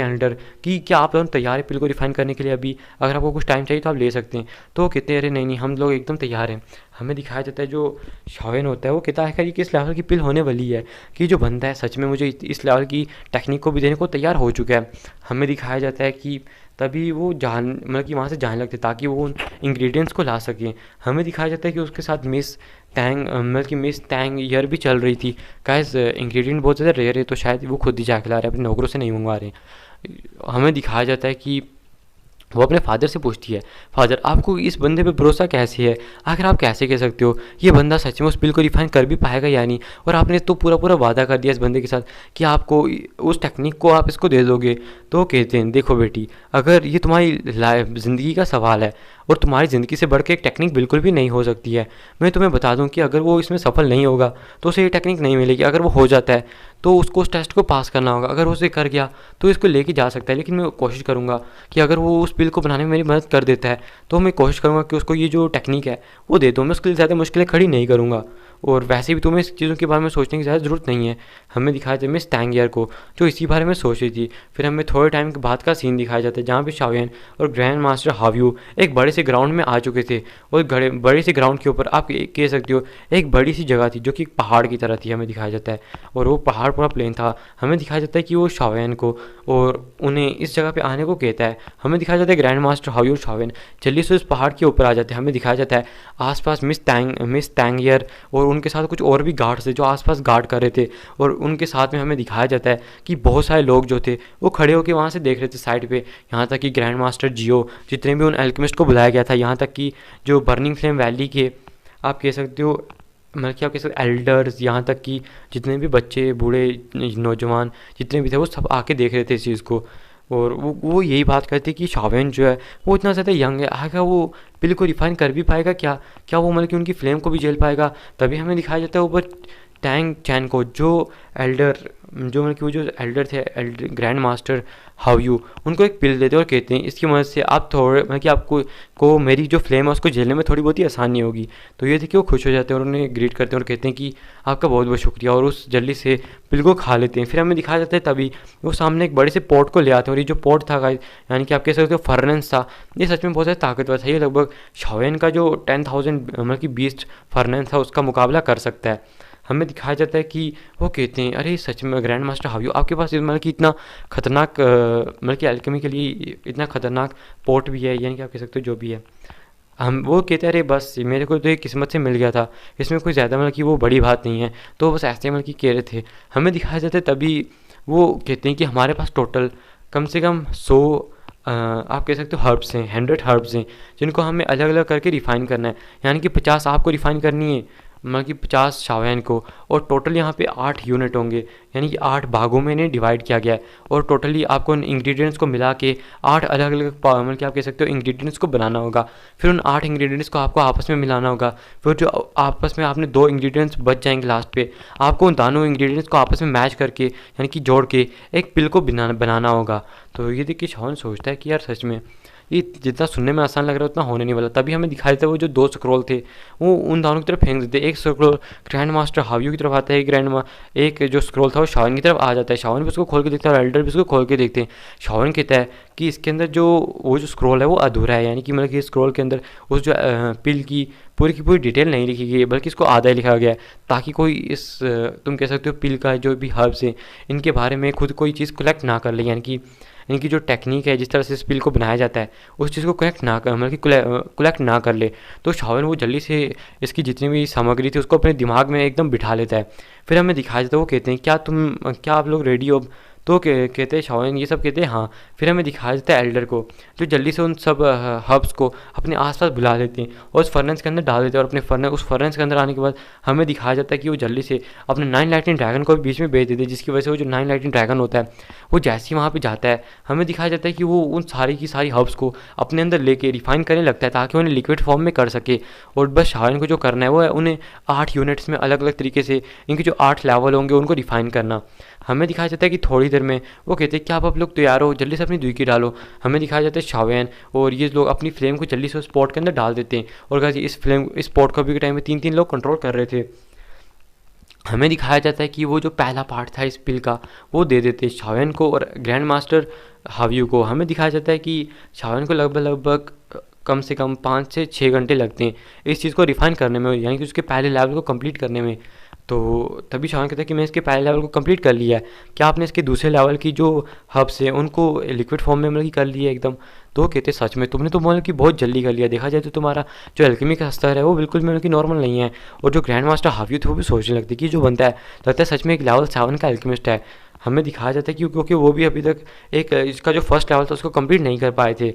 Speaker 1: हैं एल्डर कि क्या आप लोग तैयार है बिल को रिफाइन करने के लिए, अभी अगर आपको कुछ टाइम चाहिए तो आप ले सकते हैं। तो वो कहते हैं, अरे नहीं हम लोग एकदम तैयार हैं। हमें दिखाया जाता है जो शाओन होता है वो कहता है कि किस लेवल की पिल होने वाली है, कि जो बंदा है सच में मुझे इस लेवल की टेक्निक को भी देने को तैयार हो चुका है। हमें दिखाया जाता है कि तभी वो मतलब कि वहाँ से जाने लगते ताकि वो उन इंग्रेडिएंट्स को ला सकें। हमें दिखाया जाता है कि उसके साथ मिस टैंग ईयर भी चल रही थी। गाइस इंग्रेडिएंट बहुत ज़्यादा रेयर है, तो शायद वो खुद ही जाके ला रहे हैं, अपने नौकरों से नहीं मंगवा रहे। हमें दिखाया जाता है कि वो अपने फादर से पूछती है, फादर आपको इस बंदे पे भरोसा कैसे है, आखिर आप कैसे कह सकते हो ये बंदा सच में उस बिल को रिफाइन कर भी पाएगा या नहीं, और आपने तो पूरा वादा कर दिया इस बंदे के साथ कि आपको उस टेक्निक को आप इसको दे दोगे। तो कहते हैं, देखो बेटी, अगर ये तुम्हारी ज़िंदगी का सवाल है और तुम्हारी ज़िंदगी से बढ़ के एक टेक्निक बिल्कुल भी नहीं हो सकती है, मैं तुम्हें बता दूं कि अगर वो इसमें सफल नहीं होगा तो उसे ये टेक्निक नहीं मिलेगी। अगर वो हो जाता है तो उसको उस टेस्ट को पास करना होगा, अगर वो उसे कर गया तो इसको लेके जा सकता है। लेकिन मैं कोशिश करूँगा कि अगर वो उस बिल को बनाने में मेरी मदद कर देता है तो मैं कोशिश करूँगा कि उसको ये जो टेक्निक है वो दे दूँ। मैं उसके लिए ज़्यादा मुश्किलें खड़ी नहीं करूँगा, और वैसे भी तुम्हें इस चीज़ों के बारे में सोचने की ज़्यादा ज़रूरत नहीं है। हमें दिखाया जाता है मिस टैंगियर को जो इसी बारे में सोच रही थी। फिर हमें थोड़े टाइम के बाद का सीन दिखाया जाता है जहाँ पे शाओन और ग्रैंड मास्टर हाव्यू एक बड़े से से ग्राउंड में आ चुके थे और बड़े से ग्राउंड के ऊपर आप कह सकते हो एक बड़ी सी जगह थी जो कि पहाड़ की तरह थी, हमें दिखाया जाता है। और वो पहाड़ पूरा प्लेन था। हमें दिखाया जाता है कि वो शाओवेन को और उन्हें इस जगह पे आने को कहता है। हमें दिखाया जाता है ग्रैंड मास्टर हाओ यू शाओवेन जल्दी से उस पहाड़ के ऊपर आ जाते हैं। हमें दिखाया जाता है आसपास मिस टैंगियर और उनके साथ कुछ और भी गार्ड्स थे जो आसपास गार्ड कर रहे थे। और उनके साथ में हमें दिखाया जाता है कि बहुत सारे लोग जो थे वो खड़े होकर वहाँ से देख रहे थे साइड पे। यहाँ तक कि ग्रैंड मास्टर जियो, जितने भी उन एल्केमिस्ट को बुलाया गया था, यहाँ तक कि जो बर्निंग फ्लेम वैली के आप कह सकते हो मतलब कि आप कह सकते एल्डर्स, यहाँ तक कि जितने भी बच्चे बूढ़े नौजवान जितने भी थे वो सब आके देख रहे थे इस चीज़ को। और वो यही बात करते कि शाओवेन जो है वो इतना ज़्यादा यंग है, आगे वो पिल को रिफाइन कर भी पाएगा क्या, क्या वो मतलब कि उनकी फ्लेम को भी झेल पाएगा। तभी हमें दिखाया जाता है ऊपर टैंग चैन को जो एल्डर जो मतलब कि वो जो एल्डर थे ग्रैंड मास्टर हाओ यू, उनको एक पिल देते और कहते हैं इसकी मदद से आप थोड़े मतलब कि आपको मेरी जो फ्लेम है उसको झेलने में थोड़ी बहुत ही आसानी होगी। तो ये देखिए वो खुश हो जाते हैं और उन्हें ग्रीट करते हैं और कहते हैं कि आपका बहुत बहुत शुक्रिया, और उस जल्दी से पिल को खा लेते हैं। फिर हमें दिखाया जाता है तभी वो सामने एक बड़े से पॉट को ले आते हैं और ये जो पॉट था गाइस यानी कि आप कह सकते हो फर्नेंस था, ये सच में बहुत ज़्यादा ताकतवर था। ये लगभग शाओवेन का जो 10,000 मतलब कि बीस्ट फर्नेंस था उसका मुकाबला कर सकता है। हमें दिखाया जाता है कि वो कहते हैं अरे सच में ग्रैंड मास्टर हाओ यू आपके पास मतलब कि इतना खतरनाक मतलब कि एल्केमी के लिए इतना खतरनाक पोर्ट भी है, यानी कि आप कह सकते हो जो भी है। हम वो कहते हैं अरे बस मेरे को तो ये किस्मत से मिल गया था, इसमें कोई ज़्यादा मतलब कि वो बड़ी बात नहीं है। तो बस ऐसे मतलब कि कह रहे थे। हमें दिखाया जाता है तभी वो कहते हैं कि हमारे पास टोटल कम से कम 100 आप कह सकते हो हर्ब्स हैं, 100 हर्ब्स हैं जिनको हमें अलग अलग करके रिफ़ाइन करना है। यानी कि 50 आपको रिफ़ाइन करनी है मतलब कि 50 शाओवेन को, और टोटल यहाँ पे 8 यूनिट होंगे, यानी कि 8 भागों में इन्हें डिवाइड किया गया है। और टोटली आपको इन इंग्रेडिएंट्स को मिला के 8 अलग अलग मतलब कि आप कह सकते हो इंग्रेडिएंट्स को बनाना होगा। फिर उन 8 इंग्रेडिएंट्स को आपको आपस में मिलाना होगा। फिर जो आपस में आपने 2 इंग्रेडिएंट्स बच जाएंगे लास्ट पे, आपको उन दोनों इंग्रेडिएंट्स को आपस में मैच करके यानी कि जोड़ के एक पिल को बनाना होगा। तो ये देखिए शाओवेन सोचता है कि यार सच में ये जितना सुनने में आसान लग रहा है उतना होने नहीं वाला। तभी हमें दिखाई देता है वो जो 2 स्क्रॉल थे वो उन दोनों की तरफ फेंक देते। एक स्क्रॉल ग्रैंड मास्टर हाओ यू की तरफ आता है, एक जो स्क्रॉल था वो शाओवेन की तरफ आ जाता है। शाओवेन भी उसको खोल के देखता है और एल्डर भी उसको खोल के देखते हैं। शाओवेन कहता है कि इसके अंदर वो जो स्क्रॉल है वो अधूरा है, यानी कि मतलब कि स्क्रॉल के अंदर उस जो पिल की पूरी डिटेल नहीं लिखी गई है, बल्कि इसको आधा ही लिखा गया है ताकि कोई इस तुम कह सकते हो पिल का जो भी हर्ब्स हैं इनके बारे में खुद कोई चीज़ कलेक्ट ना कर ले, यानी कि इनकी जो टेक्निक है जिस तरह से इस पिल को बनाया जाता है उस चीज़ को कलेक्ट ना कर मतलब कि कलेक्ट ना कर ले। तो शाओवेन वो जल्दी से इसकी जितनी भी सामग्री थी उसको अपने दिमाग में एकदम बिठा लेता है। फिर हमें दिखाया जाता है वो कहते हैं क्या आप लोग रेडी हो। तो कहते हैं शाओवेन ये सब कहते हैं हाँ। फिर हमें दिखाया जाता है एल्डर को जो जल्दी से उन सब हब्स को अपने आसपास बुला लेते हैं और उस फर्नेस के अंदर डाल देते हैं। और अपने उस फर्नेस के अंदर आने के बाद हमें दिखाया जाता है कि वो जल्दी से अपने 9 लाइटनिंग ड्रैगन को भी बीच में भेज देते हैं, जिसकी वजह से वो जो 9 लाइटनिंग ड्रैगन होता है वो जैसे ही वहाँ पर जाता है हमें दिखाया जाता है कि वो उन सारी की सारी हब्स को अपने अंदर लेके रिफाइन करने लगता है ताकि उन्हें लिक्विड फॉर्म में कर सके। और बस शाओवेन को जो करना है वो है उन्हें 8 यूनिट्स में अलग अलग तरीके से इनके जो 8 लेवल होंगे उनको रिफाइन करना। हमें दिखाया जाता है कि थोड़ी देर में वो कहते हैं कि आप लोग तैयार हो, जल्दी से अपनी दुई की डालो। हमें दिखाया जाता है शाओवेन और ये लोग अपनी फ्लेम को जल्दी से उस पॉट के अंदर डाल देते हैं। और गाइस इस पॉट को भी के टाइम में 3-3 लोग कंट्रोल कर रहे थे। हमें दिखाया जाता है कि वो जो पहला पार्ट था इस पिल का वो दे देते हैं शाओवेन को और ग्रैंड मास्टर हाओ यू को। हमें दिखाया जाता है कि शाओवेन को लगभग कम से कम 5 से 6 घंटे लगते हैं इस चीज़ को रिफाइन करने में, यानी कि उसके पहले लेवल को कंप्लीट करने में। तो तभी शाओवेन कहता है कि मैं इसके पहले लेवल को कंप्लीट कर लिया है, क्या आपने इसके दूसरे लेवल की जो हब्स हैं उनको लिक्विड फॉर्म में मतलब कि कर लिया है एकदम। तो कहते सच में तुमने तो मतलब कि बहुत जल्दी कर लिया, देखा जाए तो तुम्हारा जो एल्केमी का स्तर है वो बिल्कुल मतलब कि नॉर्मल नहीं है। और जो ग्रैंड मास्टर हाओ यू थे वो भी सोचने लगते कि जो बनता है लगता है सच में एक लेवल 7 का एल्केमिस्ट है। हमें दिखाया जाता है कि क्योंकि वो भी अभी तक एक इसका जो फर्स्ट लेवल था उसको कंप्लीट नहीं कर पाए थे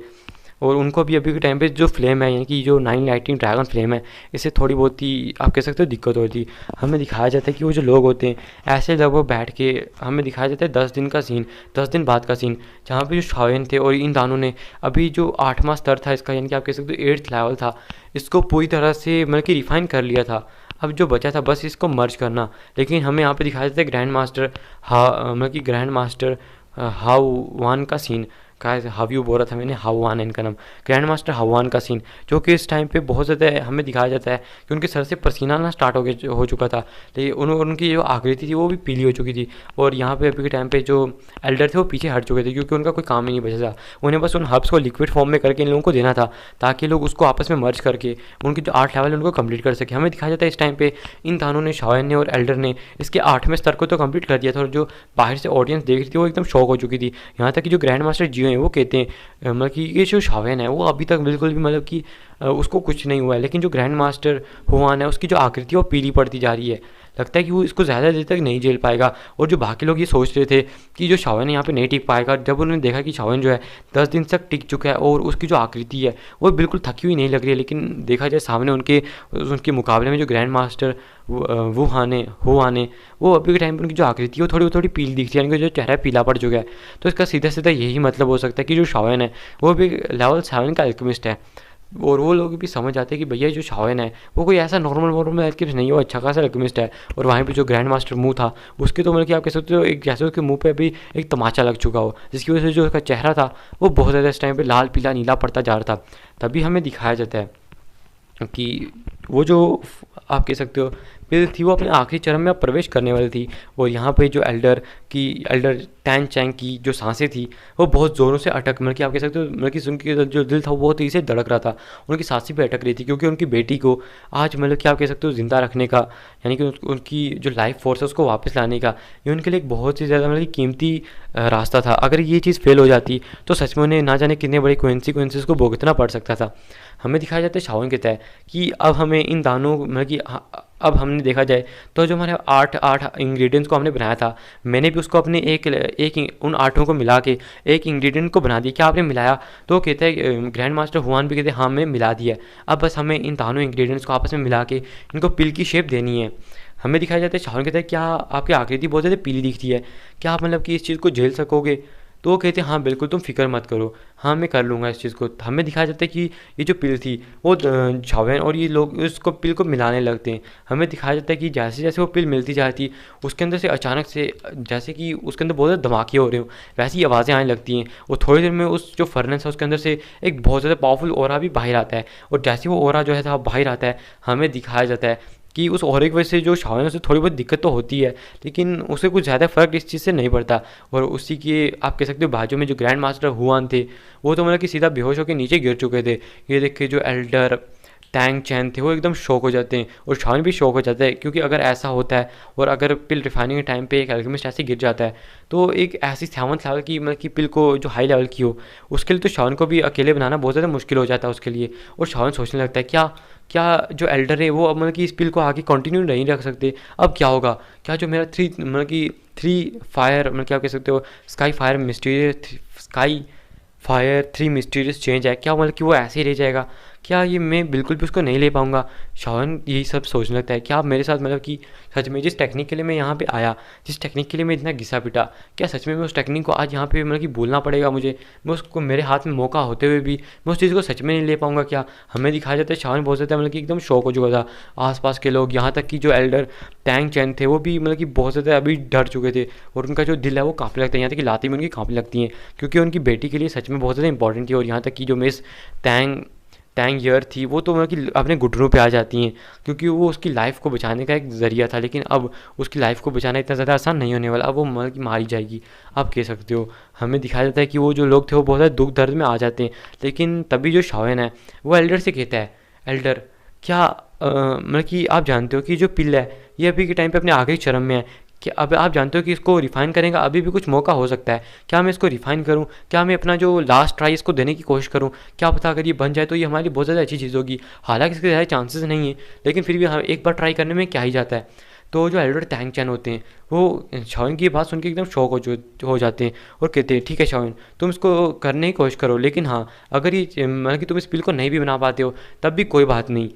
Speaker 1: और उनको भी अभी के टाइम पे जो फ्लेम है यानी कि जो 9 लाइटिंग ड्रैगन फ्लेम है इससे थोड़ी बहुत ही आप कह सकते हो दिक्कत होती। हमें दिखाया जाता है कि वो जो लोग होते हैं ऐसे लगभग बैठ के हमें दिखाया जाता है 10 दिन का सीन, 10 दिन बाद का सीन, जहाँ पे जो शाओवेन थे और इन दानों ने अभी जो 8वां स्तर था इसका यानी कि आप कह सकते हो 8th लेवल था, इसको पूरी तरह से मतलब कि रिफाइन कर लिया था। अब जो बचा था बस इसको मर्ज करना। लेकिन हमें यहाँ पे दिखाया जाता है ग्रैंड मास्टर मतलब कि ग्रैंड मास्टर हाओ वान का सीन, गाइस हाव्यू बोल रहा था मैंने, हावान है इनका नाम, ग्रैंड मास्टर हावान का सीन, जो कि इस टाइम पे बहुत ज़्यादा हमें दिखाया जाता है कि उनके सर से पसीना आना स्टार्ट हो चुका था, लेकिन उनकी जो आकृति थी वो भी पीली हो चुकी थी। और यहाँ पे अभी के टाइम पे जो एल्डर थे वो पीछे हट चुके थे, क्योंकि उनका कोई काम ही नहीं बचा था। उन्हें बस उन हर्ब्स को लिक्विड फॉर्म में करके इन लोगों को देना था, ताकि लोग उसको आपस में मर्ज करके उनकी जो 8 लेवल है उनको कंप्लीट कर सके। हमें दिखाया जाता है इस टाइम पे इन दानों ने, शाओन ने और एल्डर ने इसके 8वें स्तर को तो कंप्लीट कर दिया था, और जो बाहर से ऑडियंस देख रही थी वो एकदम शॉक हो चुकी थी। यहाँ तक कि जो ग्रैंड मास्टर जियो हैं वो कहते हैं मतलब कि ये जो शाओन है वो अभी तक बिल्कुल भी मतलब कि उसको कुछ नहीं हुआ है, लेकिन जो ग्रैंड मास्टर हुआन है उसकी जो आकृति है वो पीली पड़ती जा रही है। लगता है कि वो इसको ज़्यादा देर तक नहीं झेल पाएगा। और जो बाकी लोग ये सोच रहे थे कि जो शाओन यहाँ पे नहीं टिक पाएगा, जब उन्होंने देखा कि शाओन जो है 10 दिन तक टिक चुका है और उसकी जो आकृति है वो बिल्कुल थकी हुई नहीं लग रही है, लेकिन देखा जाए सामने उनके मुकाबले में जो ग्रैंड मास्टर हुआने वो अभी के टाइम पर उनकी जो आकृति है वो थोड़ी पीली दिखती है, यानी कि जो चेहरा पीला पड़ चुका है। तो इसका सीधा सीधा यही मतलब हो सकता है कि जो शाओन है वो भी लेवल 7 का अल्केमिस्ट है। और वो लोग भी समझ जाते हैं कि भैया जो शाओन है वो कोई ऐसा नॉर्मल अल्केमिस्ट नहीं है, वो अच्छा खासा अल्केमिस्ट है। और वहीं पे जो ग्रैंड मास्टर मुंह था उसके तो मतलब कि आप कह सकते हो एक जैसे उसके मुंह पे अभी एक तमाचा लग चुका हो, जिसकी वजह से जो उसका चेहरा था वो बहुत ज़्यादा इस टाइम पे लाल पीला नीला पड़ता जा रहा था। तभी हमें दिखाया जाता है कि वो जो आप कह सकते हो पिल थी वो अपने आखिरी चरण में अब प्रवेश करने वाली थी। और यहाँ पे जो एल्डर टैन चैंग की जो सांसें थी वो बहुत ज़ोरों से अटक मतलब कि आप कह सकते हो मतलब कि उनकी जो दिल था वो बहुत तेज़ी से धड़क रहा था, उनकी सांसें भी अटक रही थी, क्योंकि उनकी बेटी को आज मतलब कि आप कह सकते हो ज़िंदा रखने का, यानी कि उनकी जो लाइफ फोर्स है उसको वापस लाने का ये उनके लिए एक बहुत ही ज़्यादा मतलब कि कीमती रास्ता था। अगर ये चीज़ फेल हो जाती तो सच में उन्हें ना जाने कितने बड़े कॉन्सिक्वेंसेस को भुगतना पड़ सकता था। हमें दिखाया जाता है शाओन कहता है कि अब हमें इन दानों मतलब कि अब हमने देखा जाए तो जो हमारे आठ इंग्रेडिएंट्स को हमने बनाया था, मैंने भी उसको अपने एक उन 8 को मिला के एक इंग्रेडिएंट को बना दिया। क्या आपने मिलाया? तो कहते हैं ग्रैंड मास्टर हुआन भी कहते हैं हाँ मैं मिला दिया। अब बस हमें इन दोनों इंग्रेडिएंट्स को आपस में मिला के इनको पिल की शेप देनी है। हमें दिखाया जाता है शाओन कहता है क्या आपकी आकृति बहुत ज़्यादा पीली दिखती है, क्या आप मतलब कि इस चीज़ को झेल सकोगे? तो वो कहते हैं हाँ बिल्कुल तुम फिक्र मत करो, हाँ मैं कर लूँगा इस चीज़ को। हमें दिखाया जाता है कि ये जो पिल थी वो शाओन और ये लोग उसको पिल को मिलाने लगते हैं। हमें दिखाया जाता है कि जैसे जैसे वो पिल मिलती जाती उसके अंदर से अचानक से जैसे कि उसके अंदर बहुत ज़्यादा धमाके हो रहे हो वैसी आवाज़ें आने लगती हैं। और थोड़ी देर में उस जो फर्नेस है उसके अंदर से एक बहुत ज़्यादा पावरफुल ऑरा भी बाहर आता है। और जैसे वो ऑरा जो है था बाहर आता है हमें दिखाया जाता है कि उस ऑरे की वजह से जो शाओन है उसे थोड़ी बहुत दिक्कत तो होती है, लेकिन उसे कुछ ज़्यादा फ़र्क इस चीज़ से नहीं पड़ता। और उसी के आप कह सकते हो बाजू में जो ग्रैंड मास्टर हुआन थे वो तो मतलब कि सीधा बेहोश होकर नीचे गिर चुके थे। ये देख के जो एल्डर टैंग चैन थे वो एकदम शॉक हो जाते हैं और शाओन भी शॉक हो जाता है, क्योंकि अगर ऐसा होता है और अगर पिल रिफाइनिंग के टाइम पे एक अल्केमिस्ट ऐसे गिर जाता है तो एक ऐसी 7th लेवल की मतलब कि पिल को जो हाई लेवल की हो उसके लिए तो शाओन को भी अकेले बनाना बहुत ज़्यादा मुश्किल हो जाता है उसके लिए। और शाओन सोचने लगता है क्या क्या जो एल्डर है वो अब मतलब कि इस पिल को आगे कंटिन्यू नहीं रख सकते, अब क्या होगा? क्या जो मेरा 3 फायर मतलब क्या कह सकते हो स्काई फायर 3 मिस्टीरियस चेंज है, क्या मतलब कि वो ऐसे ही रह जाएगा? क्या ये मैं बिल्कुल भी उसको नहीं ले पाऊँगा? शाओन यही सब सोचने लगता है क्या आप मेरे साथ मतलब कि सच में जिस टेक्निक के लिए मैं यहाँ पे आया, जिस टेक्निक के लिए मैं इतना घिसा पिटा, क्या सच में मैं उस टेक्निक को आज यहाँ पे मतलब कि बोलना पड़ेगा मुझे? मैं उसको मेरे हाथ में मौका होते हुए भी मैं उस चीज़ को सच में नहीं ले पाऊँगा क्या? हमें दिखाया जाता है शाओन बहुत ज़्यादा मतलब कि एकदम शौक हो चुका था। आसपास के लोग यहाँ तक कि जो एल्डर टैंग चैन थे वो भी मतलब कि बहुत ज़्यादा अभी डर चुके थे और उनका जो दिल है वो काँपने लगता है, यहाँ तक कि लाती में उनकी काँपने लगती हैं, क्योंकि उनकी बेटी के लिए सच में बहुत ज़्यादा इंपॉर्टेंट थी। और यहाँ तक कि जो मिस टैंग ईयर थी वो तो मतलब कि अपने घुटनों पे आ जाती हैं, क्योंकि वो उसकी लाइफ को बचाने का एक ज़रिया था, लेकिन अब उसकी लाइफ को बचाना इतना ज़्यादा आसान नहीं होने वाला, अब वो मतलब कि मारी जाएगी आप कह सकते हो। हमें दिखाया जाता है कि वो जो लोग थे वो बहुत ज़्यादा दुख दर्द में आ जाते हैं, लेकिन तभी जो शाओन है वो एल्डर से कहता है एल्डर क्या मतलब कि आप जानते हो कि जो पिल है ये अभी के टाइम पे अपने आखिरी चरण में है, कि अब आप जानते हो कि इसको रिफ़ाइन करेंगे अभी भी कुछ मौका हो सकता है, क्या मैं इसको रिफ़ाइन करूं? क्या मैं अपना जो लास्ट ट्राई इसको देने की कोशिश करूं? क्या पता अगर ये बन जाए तो ये हमारी बहुत ज़्यादा अच्छी चीज़ होगी, हालांकि इसके ज़्यादा चांसेस नहीं है, लेकिन फिर भी हम एक बार ट्राई करने में क्या ही जाता है। तो जो एल्डर टैंग चैन होते हैं वो शाओन की बात सुन के एकदम शौक हो जाते हैं और कहते हैं ठीक है शाओन तुम इसको करने की कोशिश करो, लेकिन हाँ अगर ये मतलब कि तुम इस पिल को नहीं भी बना पाते हो तब भी कोई बात नहीं,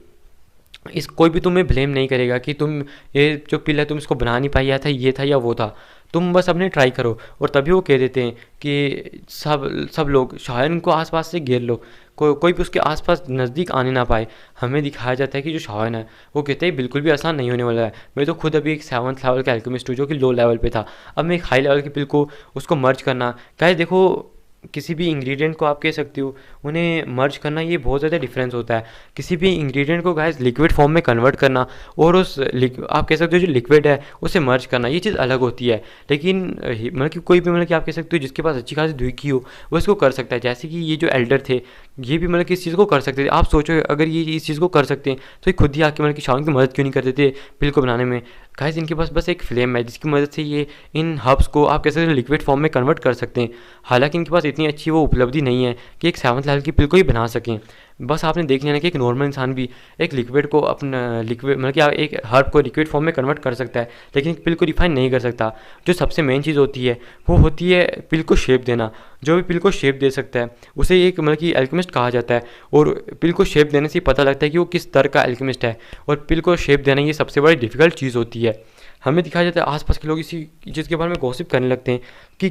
Speaker 1: इस कोई भी तुम्हें ब्लेम नहीं करेगा कि तुम ये जो पिल है तुम इसको बना नहीं पाई, या था ये था या वो था, तुम बस अपने ट्राई करो। और तभी वो कह देते हैं कि सब लोग शाओन को आसपास से घेर लो, कोई भी उसके आसपास नज़दीक आने ना पाए। हमें दिखाया जाता है कि जो शाओन है वो कहते हैं बिल्कुल भी आसान नहीं होने वाला है, मैं तो खुद अभी एक 7th लेवल का अल्केमिस्ट हूँ जो कि लो लेवल पे था, अब मैं एक हाई लेवल की पिल को उसको मर्ज करना। गाइस देखो किसी भी इंग्रेडिएंट को आप कह सकते हो उन्हें मर्ज करना, ये बहुत ज़्यादा डिफरेंस होता है। किसी भी इंग्रेडिएंट को गाइस लिक्विड फॉर्म में कन्वर्ट करना और आप कह सकते हो जो लिक्विड है उसे मर्ज करना, ये चीज़ अलग होती है। लेकिन मतलब कि कोई भी मतलब कि आप कह सकते हो जिसके पास अच्छी खासी धुकी हो वो इसको कर सकता है। जैसे कि ये जो एल्डर थे ये भी मतलब कि इस चीज़ को कर सकते थे। आप सोचो अगर ये इस चीज़ को कर सकते हैं तो ये खुद ही आके मतलब कि शाओन की मदद क्यों नहीं करते थे पिल को बनाने में। गाइस इनके पास बस एक फ्लेम है जिसकी मदद से ये इन हर्ब्स को आप कह सकते हो लिक्विड फॉर्म में कन्वर्ट कर सकते हैं। हालांकि इनके पास इतनी अच्छी वो उपलब्धि नहीं है कि एक 7th लेवल की पिल को ही बना सकें। बस आपने देख लिया ना कि एक नॉर्मल इंसान भी एक लिक्विड को अपना लिक्विड मतलब कि एक हर्ब को लिक्विड फॉर्म में कन्वर्ट कर सकता है, लेकिन एक पिल को रिफाइन नहीं कर सकता। जो सबसे मेन चीज़ होती है वो होती है पिल को शेप देना। जो भी पिल को शेप दे सकता है उसे एक मतलब कि एल्केमिस्ट कहा जाता है, और पिल को शेप देने से पता लगता है कि वो किस तरह का एल्केमिस्ट है। और पिल को शेप देना ये सबसे बड़ी डिफ़िकल्ट चीज़ होती है। हमें दिखाया जाता है आसपास के लोग इसी चीज़ के बारे में गॉसिप करने लगते हैं कि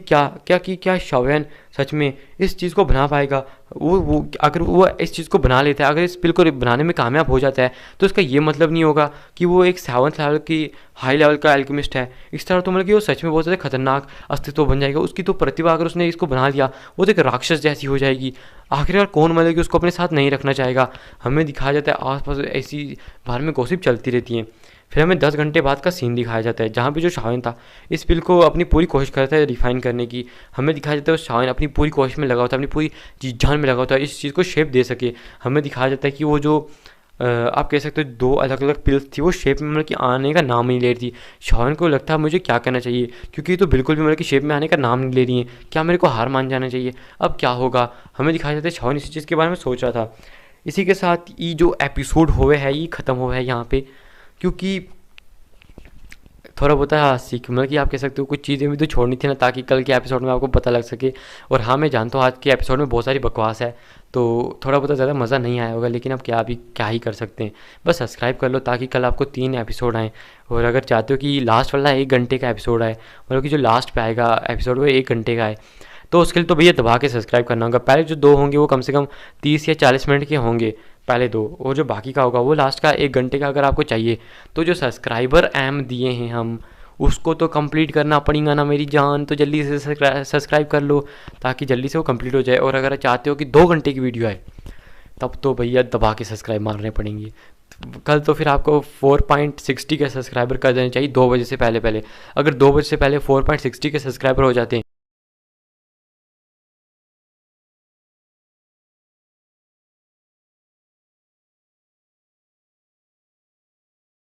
Speaker 1: क्या शाओयान सच में इस चीज़ को बना पाएगा। वो अगर वो इस चीज़ को बना लेता है, अगर इस पिल को बनाने में कामयाब हो जाता है तो इसका ये मतलब नहीं होगा कि वो एक 7th लेवल की हाई लेवल का एल्केमिस्ट है। इस तरह तो मतलब कि वो सच में बहुत ज़्यादा खतरनाक अस्तित्व बन जाएगा। उसकी तो प्रतिभा अगर उसने इसको बना लिया वो तो एक राक्षस जैसी हो जाएगी। आखिरकार कौन मतलब कि उसको अपने साथ नहीं रखना चाहेगा। हमें दिखाया जाता है आसपास ऐसी बारे में गॉसिप चलती रहती हैं। फिर हमें 10 घंटे बाद का सीन दिखाया जाता है जहाँ पे जो शाओन था इस पिल को अपनी पूरी कोशिश करता है रिफाइन करने की। हमें दिखाया जाता है शाओन अपनी पूरी कोशिश में लगा होता है, अपनी पूरी जी जान में लगा होता है इस चीज़ को शेप दे सके। हमें दिखाया जाता है कि वो जो आप कह सकते हो 2 अलग अलग पिल्स थी वो शेप में मतलब कि आने का नाम नहीं ले रही थी। शाओन को लगता है मुझे क्या करना चाहिए, क्योंकि ये तो बिल्कुल भी मतलब कि शेप में आने का नाम नहीं ले रही है। क्या मेरे को हार मान जाना चाहिए, अब क्या होगा। हमें दिखाया जाता है शाओन इसी चीज़ के बारे में सोच रहा था। इसी के साथ ये जो एपिसोड हुए है ये ख़त्म हुआ है यहाँ पे, क्योंकि थोड़ा बहुत सीख मतलब कि आप कह सकते हो कुछ चीज़ें भी तो छोड़नी थी ना, ताकि कल के एपिसोड में आपको पता लग सके। और हाँ मैं जानता हूँ आज के एपिसोड में बहुत सारी बकवास है तो थोड़ा बहुत ज़्यादा मज़ा नहीं आया होगा, लेकिन अब क्या ही कर सकते हैं। बस सब्सक्राइब कर लो ताकि कल आपको 3 एपिसोड आएँ। और अगर चाहते हो कि लास्ट वाला 1 घंटे का एपिसोड आए, मतलब कि जो लास्ट पे आएगा एपिसोड वो 1 घंटे का आए, तो उसके लिए तो भैया दबा के सब्सक्राइब करना होगा। पहले जो 2 होंगे वो कम से कम 30 या 40 मिनट के होंगे पहले 2, और जो बाकी का होगा वो लास्ट का 1 घंटे का अगर आपको चाहिए। तो जो सब्सक्राइबर एम दिए हैं हम उसको तो कंप्लीट करना पड़ेगा ना मेरी जान। तो जल्दी से सब्सक्राइब कर लो ताकि जल्दी से वो कंप्लीट हो जाए। और अगर चाहते हो कि 2 घंटे की वीडियो आए तब तो भैया दबा के सब्सक्राइब मारने पड़ेंगे। कल तो फिर आपको 4.60 के सब्सक्राइबर कर देने चाहिए 2 बजे से पहले। अगर 2 बजे से पहले 4.60 के सब्सक्राइबर हो जाते हैं